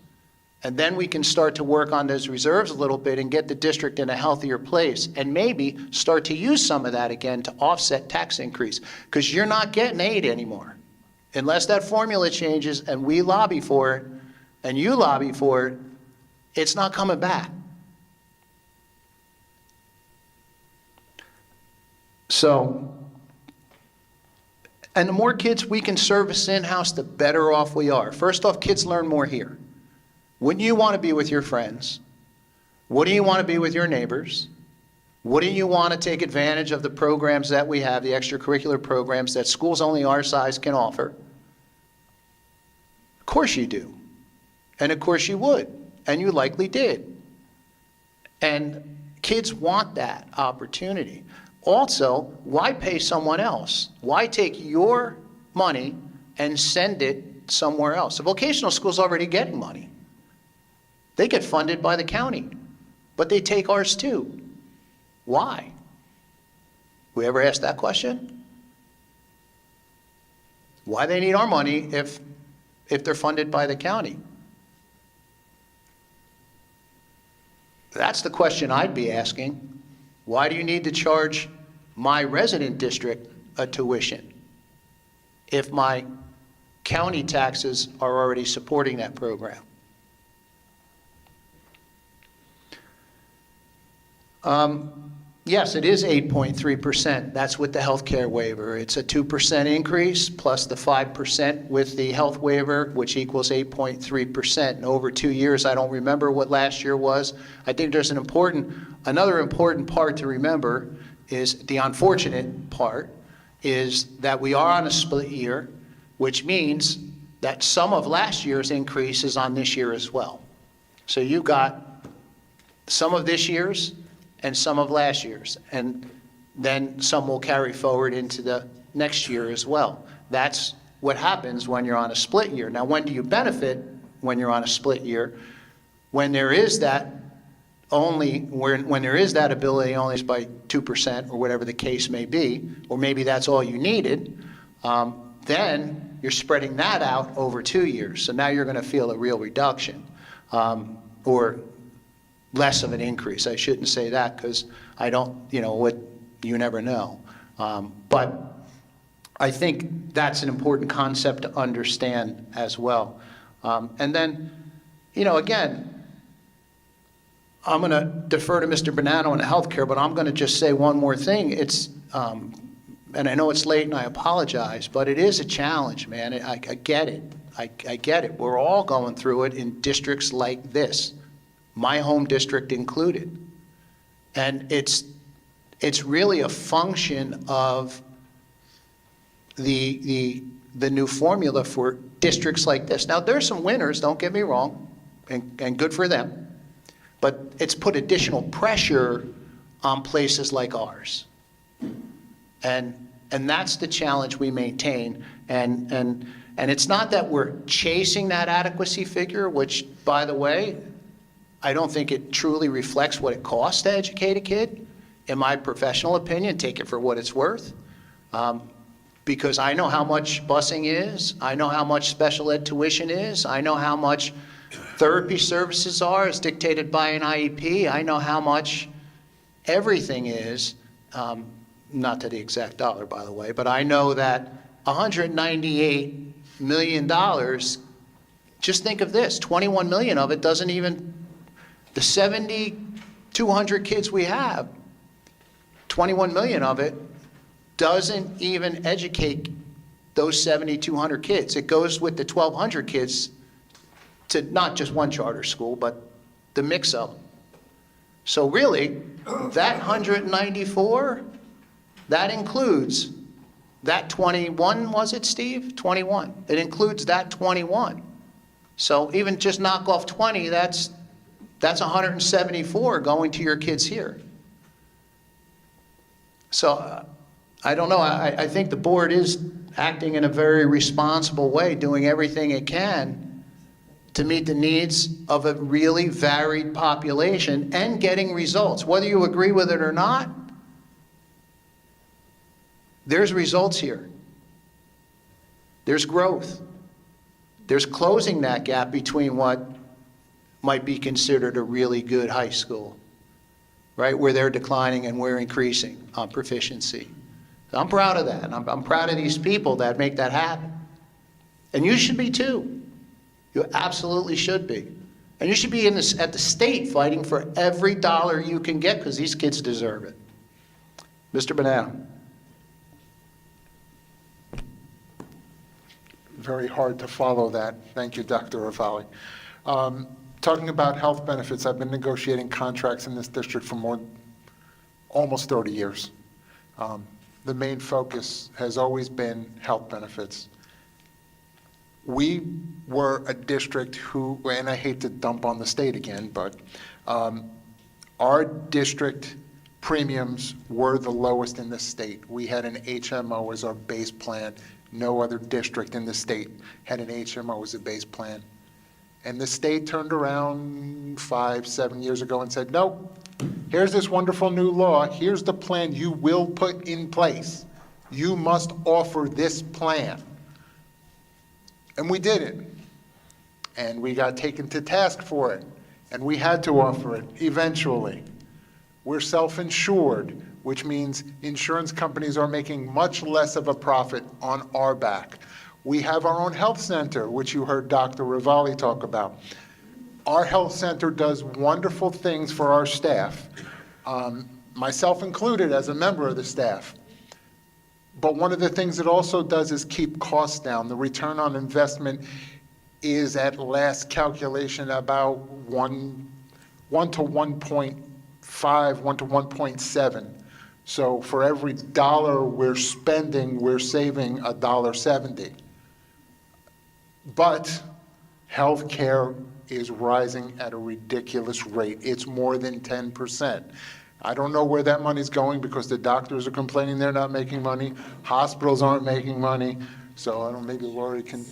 Speaker 3: And then we can start to work on those reserves a little bit and get the district in a healthier place, and maybe start to use some of that again to offset tax increase, because you're not getting aid anymore. Unless that formula changes and we lobby for it, and you lobby for it, it's not coming back. So, and the more kids we can service in-house, the better off we are. First off, kids learn more here. Wouldn't you want to be with your friends? Wouldn't you want to be with your neighbors? Wouldn't you want to take advantage of the programs that we have, the extracurricular programs that schools only our size can offer? Of course you do. And of course you would. And you likely did. And kids want that opportunity. Also, why pay someone else? Why take your money and send it somewhere else? The vocational school's already getting money. They get funded by the county, but they take ours too. Why? We ever asked that question? Why they need our money if they're funded by the county? That's the question I'd be asking. Why do you need to charge my resident district a tuition if my county taxes are already supporting that program? Yes, it is 8.3%. That's with the health care waiver. It's a 2% increase plus the 5% with the health waiver, which equals 8.3%. And over 2 years, I don't remember what last year was. I think there's another important part to remember is the unfortunate part is that we are on a split year, which means that some of last year's increase is on this year as well. So you got some of this year's and some of last year's. And then some will carry forward into the next year as well. That's what happens when you're on a split year. Now, when do you benefit when you're on a split year? When there is that when there is that ability only by 2% or whatever the case may be, or maybe that's all you needed, then you're spreading that out over 2 years. So now you're going to feel a real reduction, or less of an increase. I shouldn't say that because I don't, you never know. But I think that's an important concept to understand as well. And then, again, I'm going to defer to Mr. Bonanno on healthcare, but I'm going to just say one more thing. It's, and I know it's late and I apologize, but it is a challenge, man. I get it. I get it. We're all going through it in districts like this, my home district included. And it's really a function of the new formula for districts like this. Now, there's some winners, don't get me wrong, and good for them. But it's put additional pressure on places like ours. And that's the challenge we maintain. And it's not that we're chasing that adequacy figure, which, by the way, I don't think it truly reflects what it costs to educate a kid. In my professional opinion, take it for what it's worth. Because I know how much busing is. I know how much special ed tuition is. I know how much therapy services are as dictated by an IEP. I know how much everything is, not to the exact dollar, by the way, but I know that $198 million, just think of this, 21 million of it doesn't even, the 7,200 kids we have, 21 million of it doesn't even educate those 7,200 kids. It goes with the 1,200 kids to not just one charter school, but the mix of them. So really, that 194, that includes that 21, was it, Steve? 21. It includes that 21. So even just knock off 20, that's 174 going to your kids here. So I don't know. I think the board is acting in a very responsible way, doing everything it can to meet the needs of a really varied population and getting results. Whether you agree with it or not, there's results here. There's growth. There's closing that gap between what might be considered a really good high school, right, where they're declining and we're increasing on proficiency. So I'm proud of that, and I'm proud of these people that make that happen. And you should be too. You absolutely should be. And you should be at the state fighting for every dollar you can get because these kids deserve it. Mr. Bonanno.
Speaker 2: Very hard to follow that. Thank you, Dr. Ravalli. Talking about health benefits, I've been negotiating contracts in this district for almost 30 years. The main focus has always been health benefits. We were a district who, and I hate to dump on the state again, but our district premiums were the lowest in the state. We had an HMO as our base plan. No other district in the state had an HMO as a base plan. And the state turned around 5-7 years ago and said, nope, here's this wonderful new law. Here's the plan you will put in place. You must offer this plan. And we did it. And we got taken to task for it. And we had to offer it eventually. We're self-insured, which means insurance companies are making much less of a profit on our back. We have our own health center, which you heard Dr. Ravalli talk about. Our health center does wonderful things for our staff, myself included as a member of the staff. But one of the things it also does is keep costs down. The return on investment is at last calculation about 1 to 1.5, 1 to 1.7. So for every dollar we're spending, we're saving $1.70. But Healthcare is rising at a ridiculous rate. It's more than 10%. I don't know where that money's going because the doctors are complaining they're not making money, hospitals aren't making money, so I don't know, maybe Lori can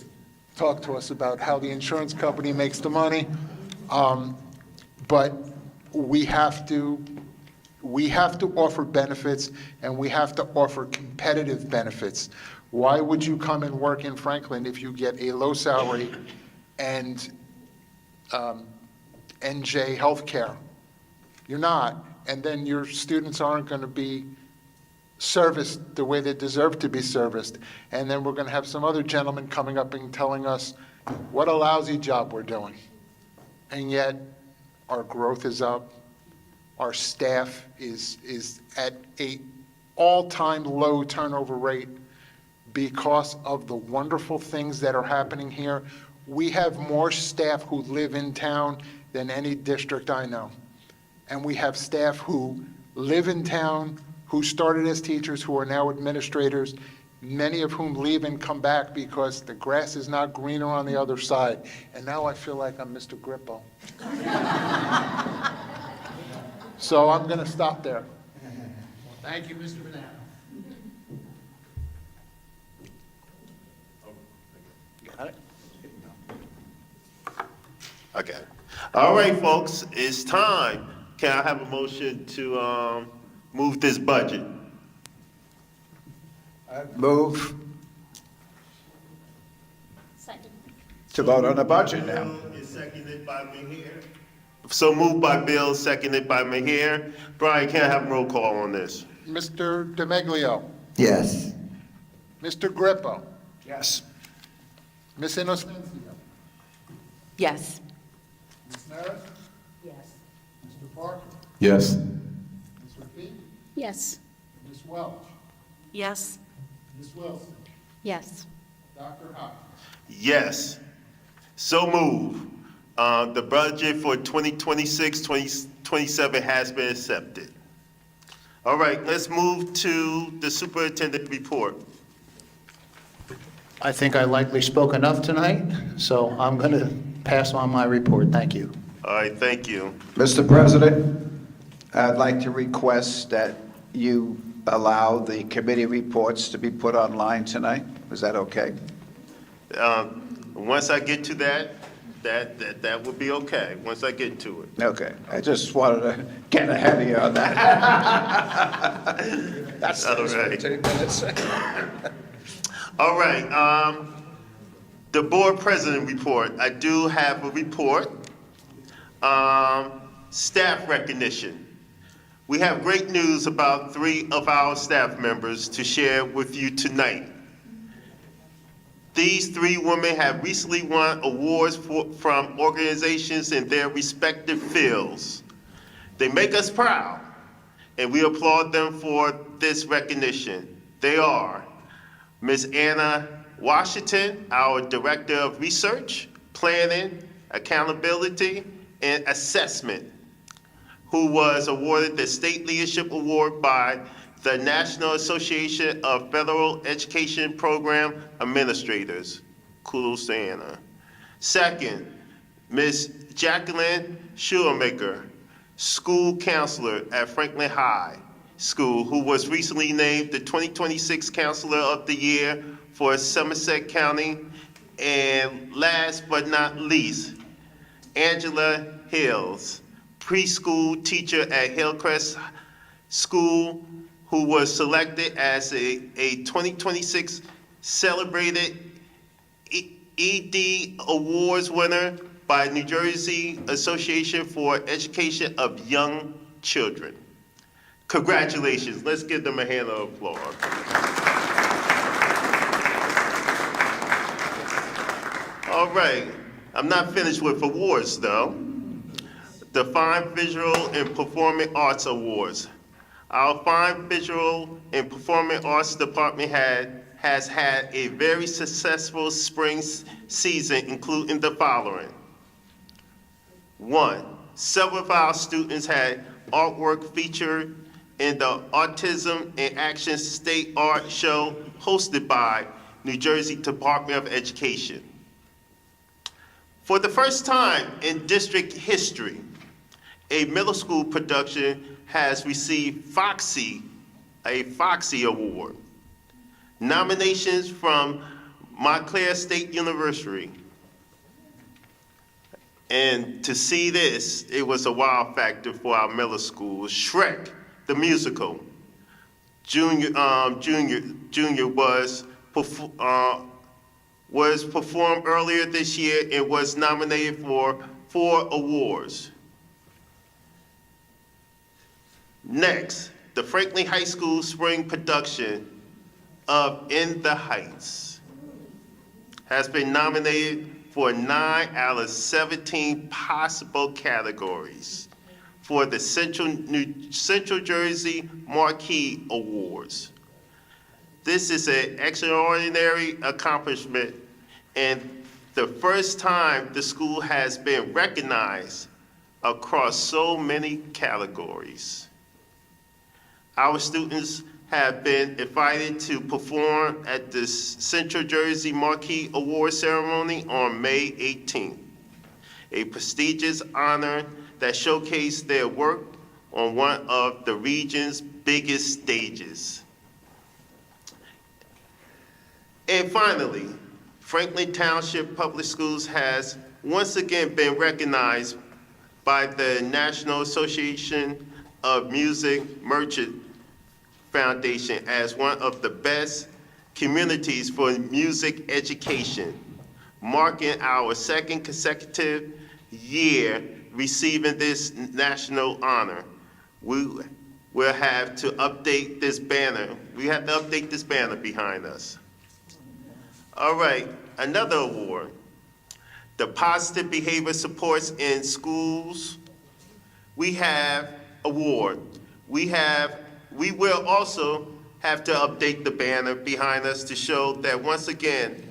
Speaker 2: talk to us about how the insurance company makes the money. But we have to offer benefits, and we have to offer competitive benefits. Why would you come and work in Franklin if you get a low salary and NJ healthcare? You're not. And then your students aren't going to be serviced the way they deserve to be serviced. And then we're going to have some other gentleman coming up and telling us what a lousy job we're doing. And yet, our growth is up. Our staff is at a all-time low turnover rate because of the wonderful things that are happening here. We have more staff who live in town than any district I know. And we have staff who live in town, who started as teachers, who are now administrators, many of whom leave and come back because the grass is not greener on the other side. And now I feel like I'm Mr. Grippo. So I'm going to stop there.
Speaker 3: Thank you, Mr. Banana. Got it?
Speaker 1: Okay. All right, folks, it's time. Can I have a motion to move this budget?
Speaker 10: Move
Speaker 17: Second.
Speaker 10: to vote on the budget now.
Speaker 1: Bill is seconded by Mahir. So moved by Bill, seconded by Mahir. Brian, can I have a roll call on this?
Speaker 2: Mr. DeMeglio,
Speaker 8: Yes.
Speaker 2: Mr. Grippo,
Speaker 10: Yes.
Speaker 2: Ms. Inocencio,
Speaker 6: Yes.
Speaker 2: Ms. Maris,
Speaker 4: Yes.
Speaker 2: Mr. Parker,
Speaker 13: Yes.
Speaker 2: Ms. Rapine,
Speaker 17: Yes.
Speaker 2: Ms. Welch,
Speaker 6: Yes.
Speaker 2: Ms. Wilson,
Speaker 5: Yes.
Speaker 2: Dr. Hopkins.
Speaker 1: Yes. So move. The budget for 2026-2027 has been accepted. All right, let's move to the superintendent report.
Speaker 3: I think I likely spoke enough tonight, so I'm going to pass on my report. Thank you.
Speaker 1: All right, thank you.
Speaker 10: Mr. President, I'd like to request that you allow the committee reports to be put online tonight. Is that okay?
Speaker 1: Once I get to that would be okay, once I get to it.
Speaker 10: Okay, I just wanted to get ahead of you on that. That's
Speaker 1: All right.
Speaker 10: 15 minutes.
Speaker 1: All right, the board president report. I do have a report. Staff recognition. We have great news about 3 of our staff members to share with you tonight. These 3 women have recently won awards from organizations in their respective fields. They make us proud, and we applaud them for this recognition. They are Ms. Anna Washington, our Director of Research, Planning, Accountability, and Assessment, who was awarded the State Leadership Award by the National Association of Federal Education Program Administrators. Kudos to Anna. Second, Ms. Jacqueline Shoemaker, school counselor at Franklin High School, who was recently named the 2026 Counselor of the Year for Somerset County. And last but not least, Angela Hills, preschool teacher at Hillcrest School, who was selected as a 2026 Celebrated ED Awards winner by New Jersey Association for Education of Young Children. Congratulations. Let's give them a hand of applause. All right. I'm not finished with awards, though. The Fine Visual and Performing Arts Awards. Our Fine Visual and Performing Arts Department has had a very successful spring season, including the following. 1, several of our students had artwork featured in the Autism in Action State Art Show hosted by New Jersey Department of Education. For the first time in district history, a middle school production has received a Foxy Award. Nominations from Montclair State University. And to see this, it was a wow factor for our middle school. Shrek, the musical. Junior was performed earlier this year and was nominated for 4 awards. Next, the Franklin High School spring production of In the Heights has been nominated for 9 out of 17 possible categories for the Central Jersey Marquee Awards. This is an extraordinary accomplishment and the first time the school has been recognized across so many categories. Our students have been invited to perform at the Central Jersey Marquee Award Ceremony on May 18th, a prestigious honor that showcased their work on one of the region's biggest stages. And finally, Franklin Township Public Schools has once again been recognized by the National Association of Music Merchant Foundation as one of the best communities for music education, marking our second consecutive year receiving this national honor. We will have to update this banner. We have to update this banner behind us. All right, another award. The Positive Behavior Supports in Schools. We have award. We will also have to update the banner behind us to show that once again,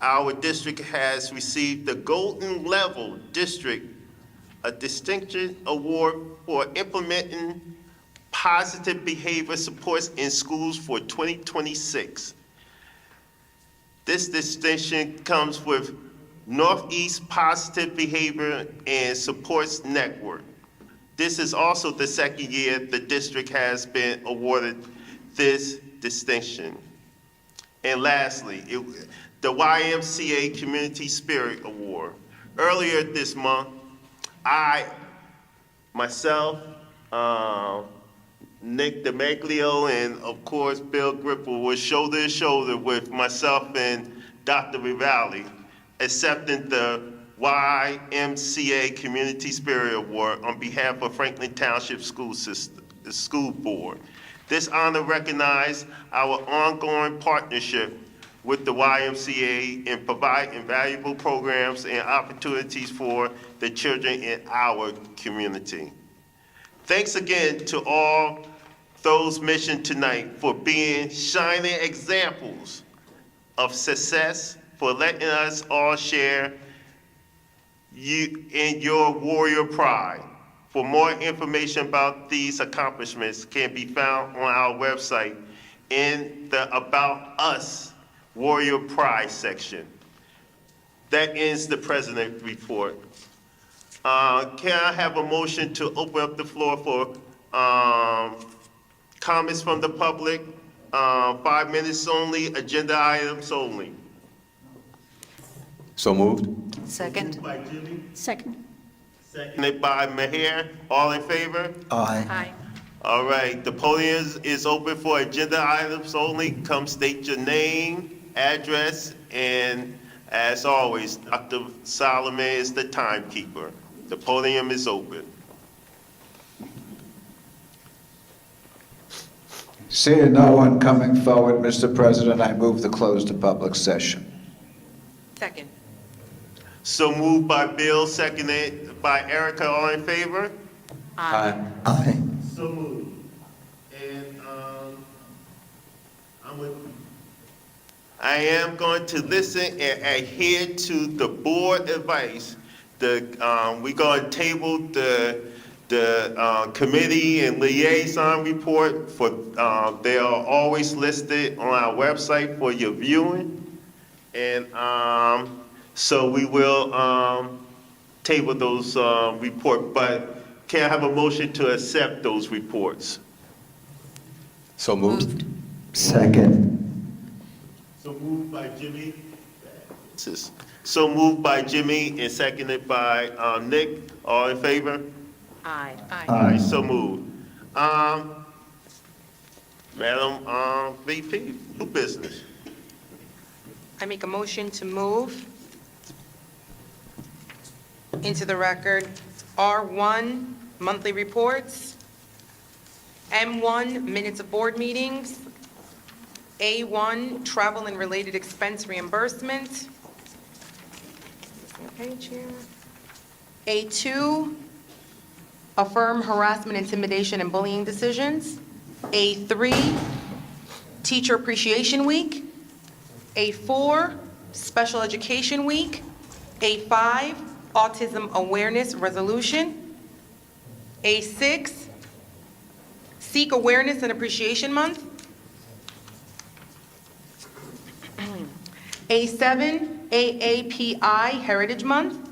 Speaker 1: our district has received the Golden Level District, a distinction award for implementing positive behavior supports in schools for 2026. This distinction comes with Northeast Positive Behavior and Supports Network. This is also the second year the district has been awarded this distinction. And lastly, the YMCA Community Spirit Award. Earlier this month, myself, Nick DeMaglio, and of course Bill Gripple was shoulder to shoulder with myself and Dr. Rivalli, accepting the YMCA Community Spirit Award on behalf of Franklin Township School Board. This honor recognizes our ongoing partnership with the YMCA in providing valuable programs and opportunities for the children in our community. Thanks again to all those mentioned tonight for being shining examples of success, for letting us all share you in your warrior pride. For more information about these accomplishments can be found on our website in the About Us Warrior Pride section. That ends the president's report. Can I have a motion to open up the floor for comments from the public? 5 minutes only, agenda items only.
Speaker 13: So moved.
Speaker 12: Second?
Speaker 1: Moved by Jimmy,
Speaker 5: Second.
Speaker 1: seconded by Maher. All in favor?
Speaker 8: Aye.
Speaker 1: All right, the podium is open for agenda items only. Come state your name, address, and as always, Dr. Solomon is the timekeeper. The podium is open.
Speaker 10: Seeing no one coming forward, Mr. President, I move to close the public session.
Speaker 12: Second.
Speaker 1: So moved by Bill, seconded by Erica. All in favor?
Speaker 13: Aye.
Speaker 10: Aye.
Speaker 1: So moved. And I am going to listen and adhere to the board advice. We're going to table the committee and liaison report for, they are always listed on our website for your viewing. And so we will table those report, but can I have a motion to accept those reports?
Speaker 13: So moved.
Speaker 8: Second.
Speaker 1: So moved by Jimmy. So moved by Jimmy and seconded by Nick. All in favor?
Speaker 12: Aye.
Speaker 1: Aye, so moved. Madam VP, new business.
Speaker 18: I make a motion to move into the record R1, monthly reports, M1, minutes of board meetings, A1, travel and related expense reimbursement, page here. A2, affirm harassment, intimidation, and bullying decisions. A3, Teacher Appreciation Week. A4, Special Education Week. A5, Autism Awareness Resolution. A6, Seek Awareness and Appreciation Month. A7, AAPI Heritage Month.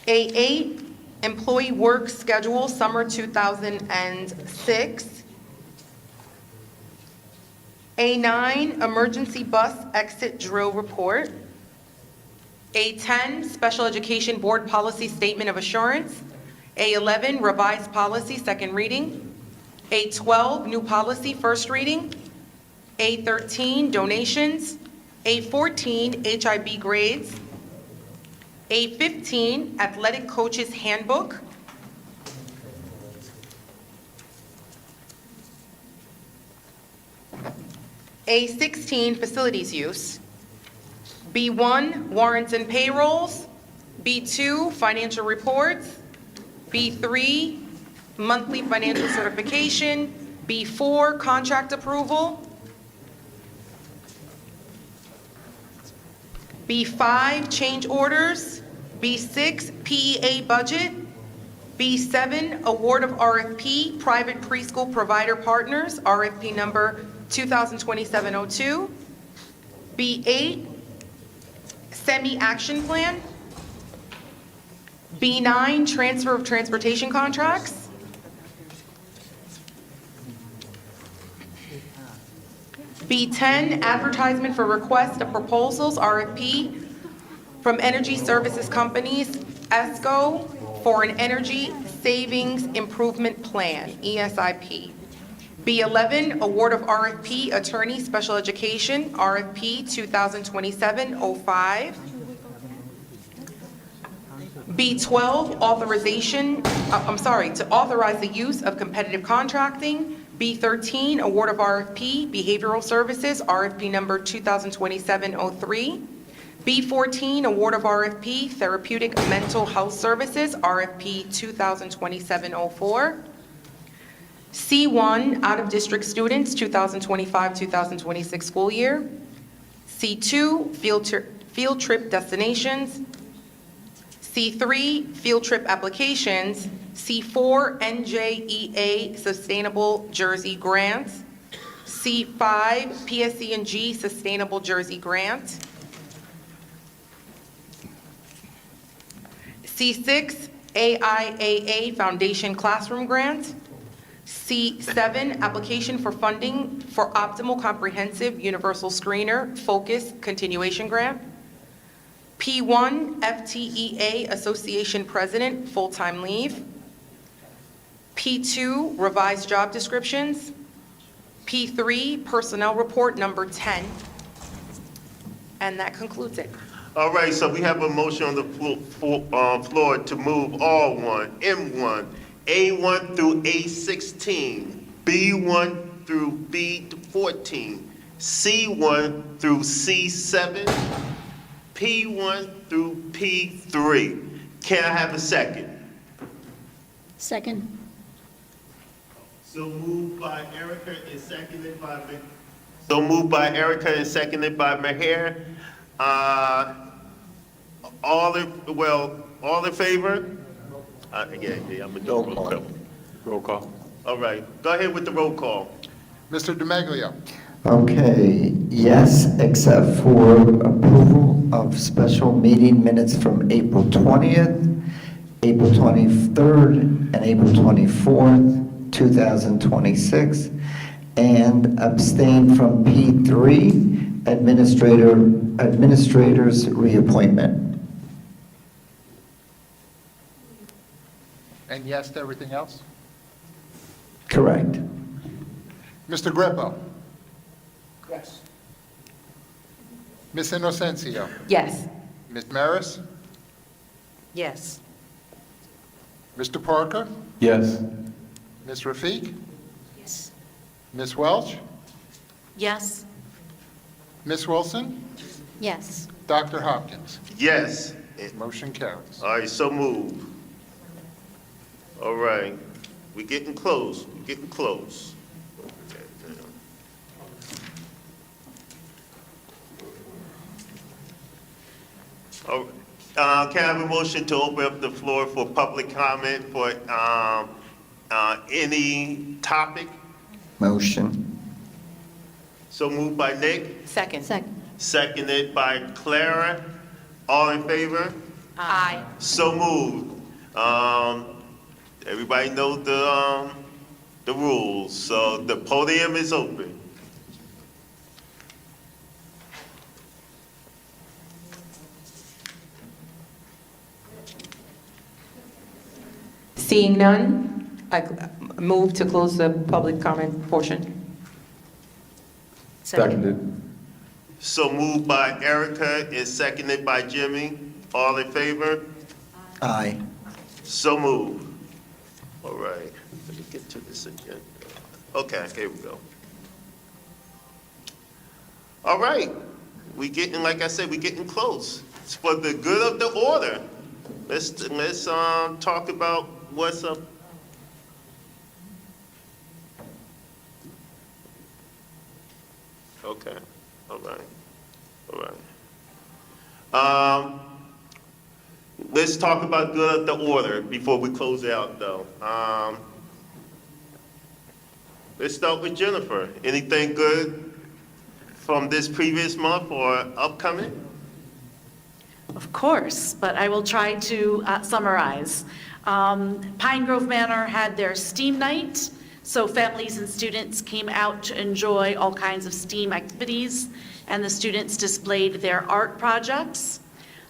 Speaker 18: A8, Employee Work Schedule Summer 2006. A9, Emergency Bus Exit Drill Report. A10, Special Education Board Policy Statement of Assurance. A11, Revised Policy, Second Reading. A12, New Policy, First Reading. A13, Donations. A14, HIB Grades. A15, Athletic Coaches Handbook. A16, Facilities Use. B1, Warrants and Payrolls. B2, Financial Reports. B3, Monthly Financial Certification. B4, Contract Approval. B5, Change Orders. B6, PEA Budget. B7, Award of RFP, Private Preschool Provider Partners, RFP number 2027-02. B8, Semi-Action Plan. B9, Transfer of Transportation Contracts. B10, Advertisement for Request of Proposals, RFP, from Energy Services Companies, ESCO, for an Energy Savings Improvement Plan, ESIP. B11, Award of RFP, Attorney Special Education, RFP 2027-05. B12, to authorize the use of competitive contracting. B13, Award of RFP, Behavioral Services, RFP number 2027-03. B14, Award of RFP, Therapeutic Mental Health Services, RFP 2027-04. C1, Out-of-District Students, 2025-2026 school year. C2, Field Trip Destinations. C3, Field Trip Applications. C4, NJEA Sustainable Jersey Grants. C5, PSC&G Sustainable Jersey Grant. C6, AIAA Foundation Classroom Grant. C7, application for funding for Optimal Comprehensive Universal Screener Focus Continuation Grant. P1, FTEA Association President, full-time leave. P2, revised job descriptions. P3, personnel report number 10. And that concludes it.
Speaker 1: All right, so we have a motion on the floor to move all M1, A1 through A16, B1 through B14, C1 through C7, P1 through P3. Can I have a second?
Speaker 5: Second.
Speaker 1: So moved by Erica and seconded by Maher. All in favor? Yeah, I'm gonna do a roll call.
Speaker 13: Roll call.
Speaker 1: All right, go ahead with the roll call.
Speaker 2: Mr. Demaglio.
Speaker 8: Okay, yes, except for approval of special meeting minutes from April 20th, April 23rd, and April 24th, 2026, and abstain from P3, administrator's reappointment.
Speaker 2: And yes to everything else?
Speaker 8: Correct.
Speaker 2: Mr. Grippo?
Speaker 16: Yes.
Speaker 2: Ms. Inocencio?
Speaker 18: Yes.
Speaker 2: Ms. Maris?
Speaker 12: Yes.
Speaker 2: Mr. Parker?
Speaker 13: Yes.
Speaker 2: Ms. Rafiq?
Speaker 12: Yes.
Speaker 2: Ms. Welch?
Speaker 12: Yes.
Speaker 2: Ms. Wilson?
Speaker 5: Yes.
Speaker 2: Dr. Hopkins?
Speaker 1: Yes.
Speaker 2: Motion carries.
Speaker 1: All right, so move. All right, we're getting close, we're getting close. Oh, can I have a motion to open up the floor for public comment for any topic?
Speaker 8: Motion.
Speaker 1: So moved by Nick,
Speaker 12: Second.
Speaker 1: seconded by Clara. All in favor?
Speaker 12: Aye.
Speaker 1: So moved. Everybody knows the rules, so the podium is open.
Speaker 18: Seeing none, I move to close the public comment portion.
Speaker 13: Seconded.
Speaker 1: So moved by Erica and seconded by Jimmy. All in favor?
Speaker 8: Aye.
Speaker 1: So moved. All right, let me get to this agenda. Okay, here we go. All right, we getting, like I said, we getting close. It's for the good of the order. Let's talk about what's up. Okay, all right, all right. Let's talk about good of the order before we close it out, though. Let's start with Jennifer. Anything good from this previous month or upcoming?
Speaker 19: Of course, but I will try to summarize. Pine Grove Manor had their STEAM night, so families and students came out to enjoy all kinds of STEAM activities, and the students displayed their art projects.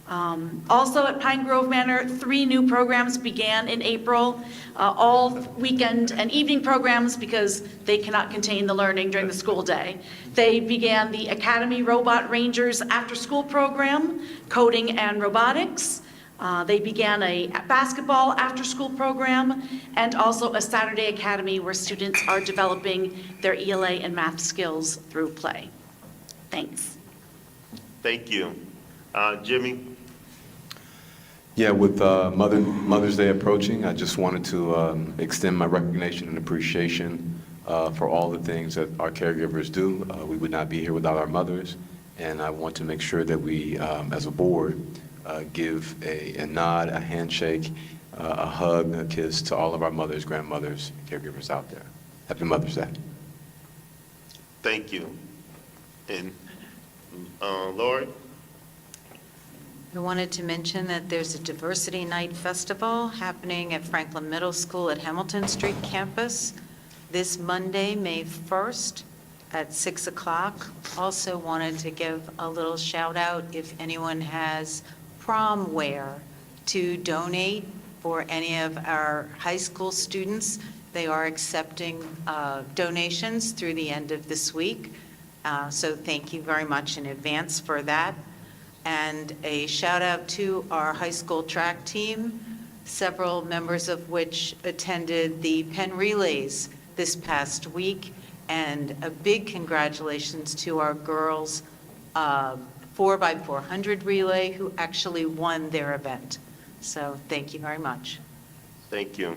Speaker 19: Also at Pine Grove Manor, 3 new programs began in April, all weekend and evening programs because they cannot contain the learning during the school day. They began the Academy Robot Rangers after-school program, coding and robotics. They began a basketball after-school program and also a Saturday Academy where students are developing their ELA and math skills through play. Thanks.
Speaker 1: Thank you. Jimmy?
Speaker 13: Yeah, with Mother's Day approaching, I just wanted to extend my recognition and appreciation for all the things that our caregivers do. We would not be here without our mothers, and I want to make sure that we, as a board, give a nod, a handshake, a hug, a kiss to all of our mothers, grandmothers, caregivers out there. Happy Mother's Day.
Speaker 1: Thank you. And Lori?
Speaker 12: I wanted to mention that there's a Diversity Night Festival happening at Franklin Middle School at Hamilton Street campus this Monday, May 1st at 6 o'clock. Also wanted to give a little shout out if anyone has prom wear to donate for any of our high school students. They are accepting donations through the end of this week. So thank you very much in advance for that. And a shout out to our high school track team, several members of which attended the Penn Relays this past week. And a big congratulations to our girls 4x400 relay who actually won their event. So thank you very much.
Speaker 1: Thank you.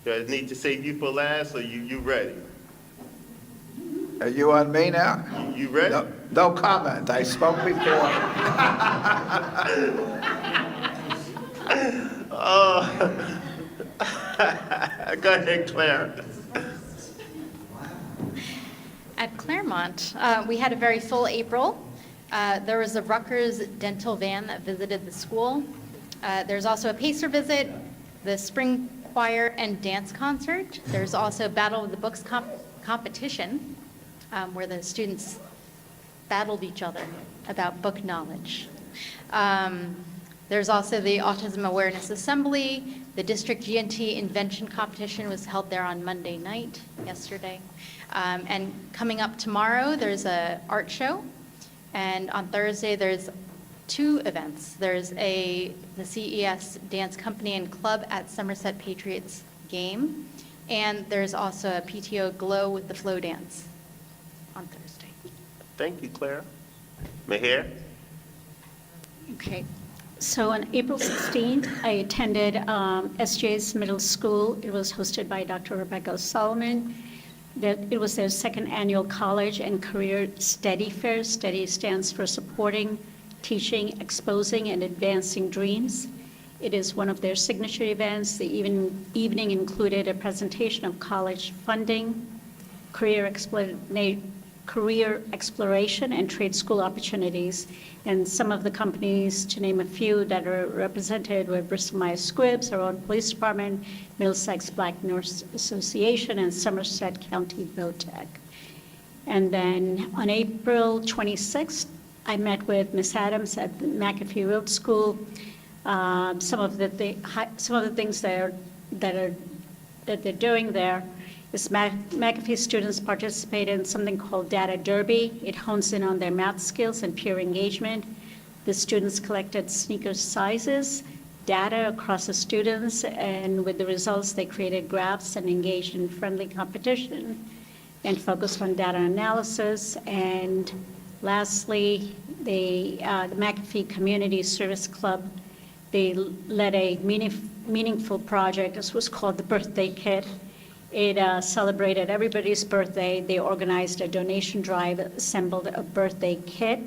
Speaker 1: Do I need to save you for last, or you ready?
Speaker 10: Are you on me now?
Speaker 1: You ready?
Speaker 10: No comment. I spoke before.
Speaker 1: Go ahead, Claire.
Speaker 5: At Claremont, we had a very full April. There was a Rutgers dental van that visited the school. There's also a Pacer visit, the spring choir and dance concert. There's also Battle of the Books competition, where the students battled each other about book knowledge. There's also the Autism Awareness Assembly. The District GNT Invention Competition was held there on Monday night, yesterday. And coming up tomorrow, there's an art show. And on Thursday, there's 2 events. There's the CES Dance Company and Club at Somerset Patriots game. And there's also a PTO Glow with the Flow Dance on Thursday.
Speaker 1: Thank you, Clara. Meher?
Speaker 20: Okay. So on April 16th, I attended SJ's middle school. It was hosted by Dr. Rebecca Solomon. It was their 2nd annual college and career study fair. Study stands for supporting, teaching, exposing, and advancing dreams. It is one of their signature events. The evening included a presentation of college funding, career exploration, and trade school opportunities. And some of the companies, to name a few, that are represented were Bristol-Myers Squibb, our own police department, Middlesex Black Nurse Association, and Somerset County Votech. And then on April 26th, I met with Ms. Adams at the McAfee Road School. Some of the things that they're doing there is McAfee students participate in something called Data Derby. It hones in on their math skills and peer engagement. The students collected sneaker sizes, data across the students, and with the results, they created graphs and engaged in friendly competition and focused on data analysis. And lastly, the McAfee Community Service Club, they led a meaningful project. This was called the Birthday Kit. It celebrated everybody's birthday. They organized a donation drive, assembled a birthday kit,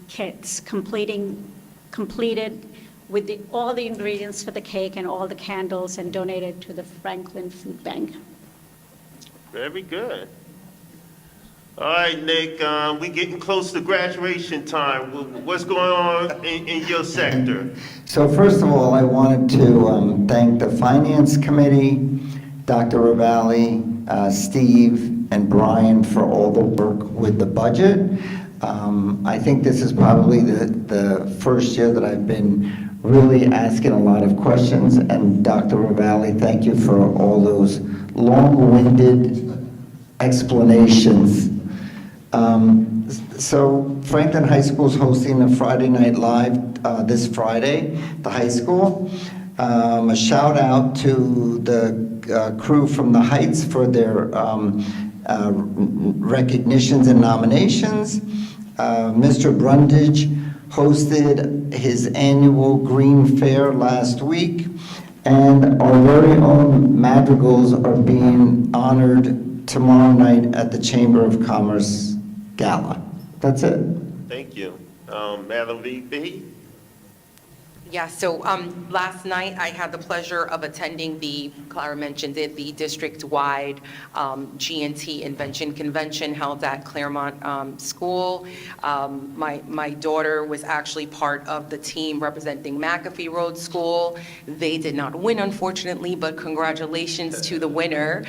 Speaker 20: kits completed with all the ingredients for the cake and all the candles, and donated to the Franklin Food Bank.
Speaker 1: Very good. All right, Nick, we getting close to graduation time. What's going on in your sector?
Speaker 8: So first of all, I wanted to thank the Finance Committee, Dr. Ravalli, Steve, and Brian for all the work with the budget. I think this is probably the first year that I've been really asking a lot of questions, and Dr. Ravalli, thank you for all those long-winded explanations. So Franklin High School is hosting a Friday Night Live this Friday, the high school. A shout out to the crew from the Heights for their recognitions and nominations. Mr. Brundage hosted his annual Green Fair last week, and our very own madrigals are being honored tomorrow night at the Chamber of Commerce Gala. That's it.
Speaker 1: Thank you. Madam VP?
Speaker 21: Yeah, so last night I had the pleasure of attending Clara mentioned it, the district-wide GNT Invention Convention held at Claremont School. My daughter was actually part of the team representing McAfee Road School. They did not win, unfortunately, but congratulations to the winner,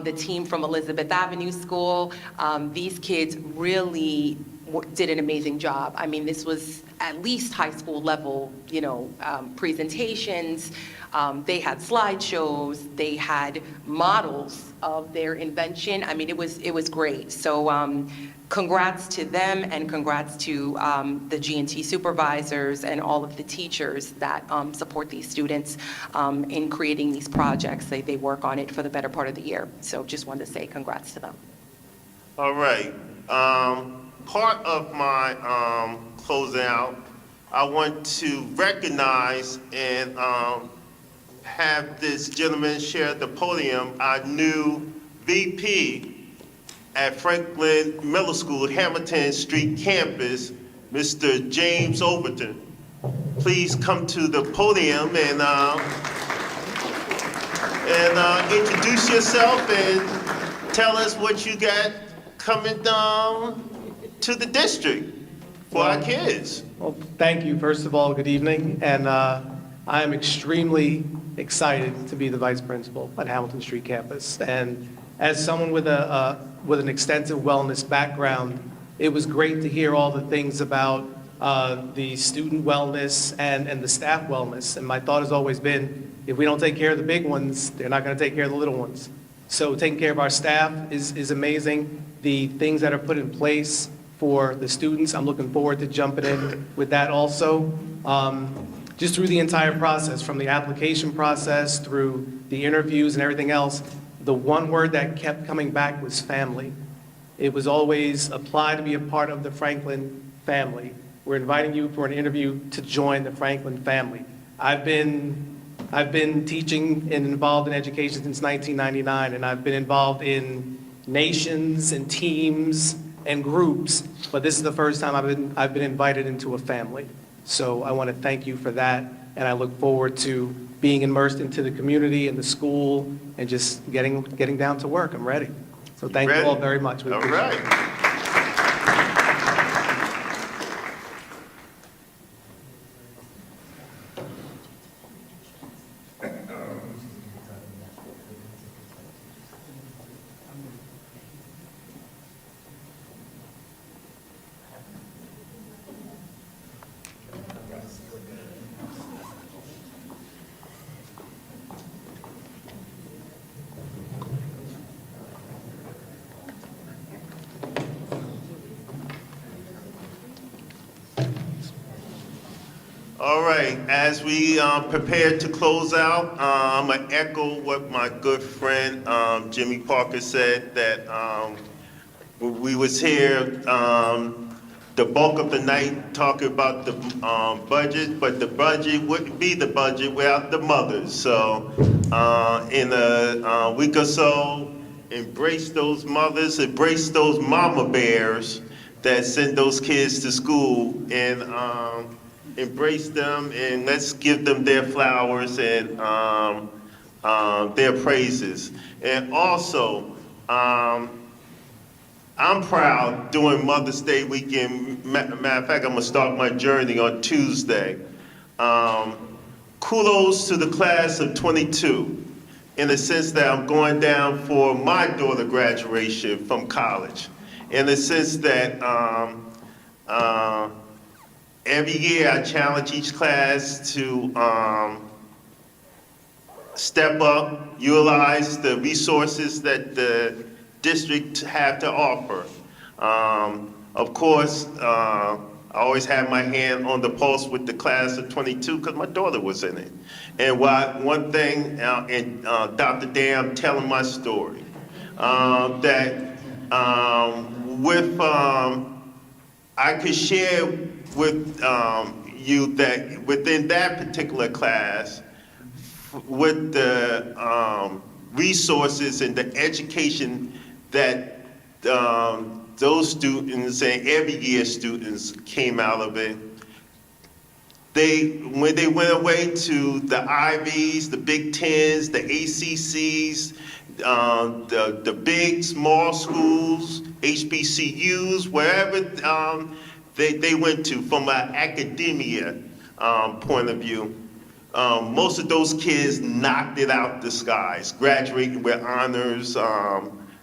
Speaker 21: the team from Elizabeth Avenue School. These kids really did an amazing job. I mean, this was at least high school level, presentations. They had slideshows. They had models of their invention. I mean, it was great. So congrats to them, and congrats to the GNT supervisors and all of the teachers that support these students in creating these projects. They work on it for the better part of the year. So just wanted to say congrats to them.
Speaker 1: All right. Part of my closing out, I want to recognize and have this gentleman share the podium, our new VP at Franklin Middle School, Hamilton Street campus, Mr. James Overton. Please come to the podium and introduce yourself and tell us what you got coming down to the district for our kids.
Speaker 7: Well, thank you. First of all, good evening. And I am extremely excited to be the vice principal at Hamilton Street campus. And as someone with an extensive wellness background, it was great to hear all the things about the student wellness and the staff wellness. And my thought has always been, if we don't take care of the big ones, they're not going to take care of the little ones. So taking care of our staff is amazing. The things that are put in place for the students, I'm looking forward to jumping in with that also. Just through the entire process, from the application process through the interviews and everything else, the one word that kept coming back was family. It was always apply to be a part of the Franklin family. We're inviting you for an interview to join the Franklin family. I've been teaching and involved in education since 1999, and I've been involved in nations and teams and groups, but this is the first time I've been invited into a family. So I want to thank you for that, and I look forward to being immersed into the community and the school and just getting down to work. I'm ready. So thank you all very much. We
Speaker 1: All
Speaker 7: appreciate it.
Speaker 1: right. All right, as we prepare to close out, I'm going to echo what my good friend Jimmy Parker said, that we was here the bulk of the night talking about the budget, but the budget wouldn't be the budget without the mothers. So in a week or so, embrace those mothers, embrace those mama bears that send those kids to school, and embrace them, and let's give them their flowers and their praises. And also, I'm proud during Mother's Day weekend. Matter of fact, I'm gonna start my journey on Tuesday. Kudos to the class of 22, in the sense that I'm going down for my daughter graduation from college. In the sense that every year I challenge each class to step up, utilize the resources that the district have to offer. Of course, I always have my hand on the pulse with the class of 22 because my daughter was in it. And one thing, and Dr. Dam telling my story, that I could share with you that within that particular class, with the resources and the education that those students and every year students came out of it, when they went away to the Ivies, the Big Tens, the ACCs, the big, small schools, HBCUs, wherever they went to from an academia point of view, most of those kids knocked it out the skies, graduating with honors.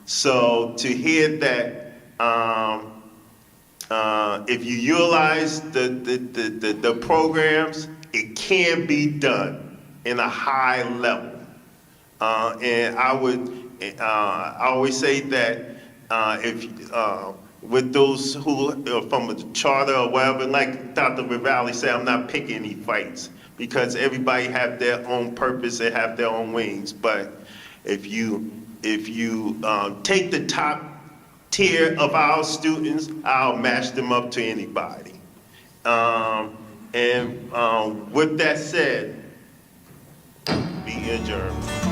Speaker 1: So to hear that if you utilize the programs, it can be done in a high level. And I always say that with those who are from a charter or whatever, like Dr. Rivali said, I'm not picking any fights because everybody have their own purpose and have their own wings. But if you take the top tier of our students, I'll match them up to anybody. And with that said, be adjourned.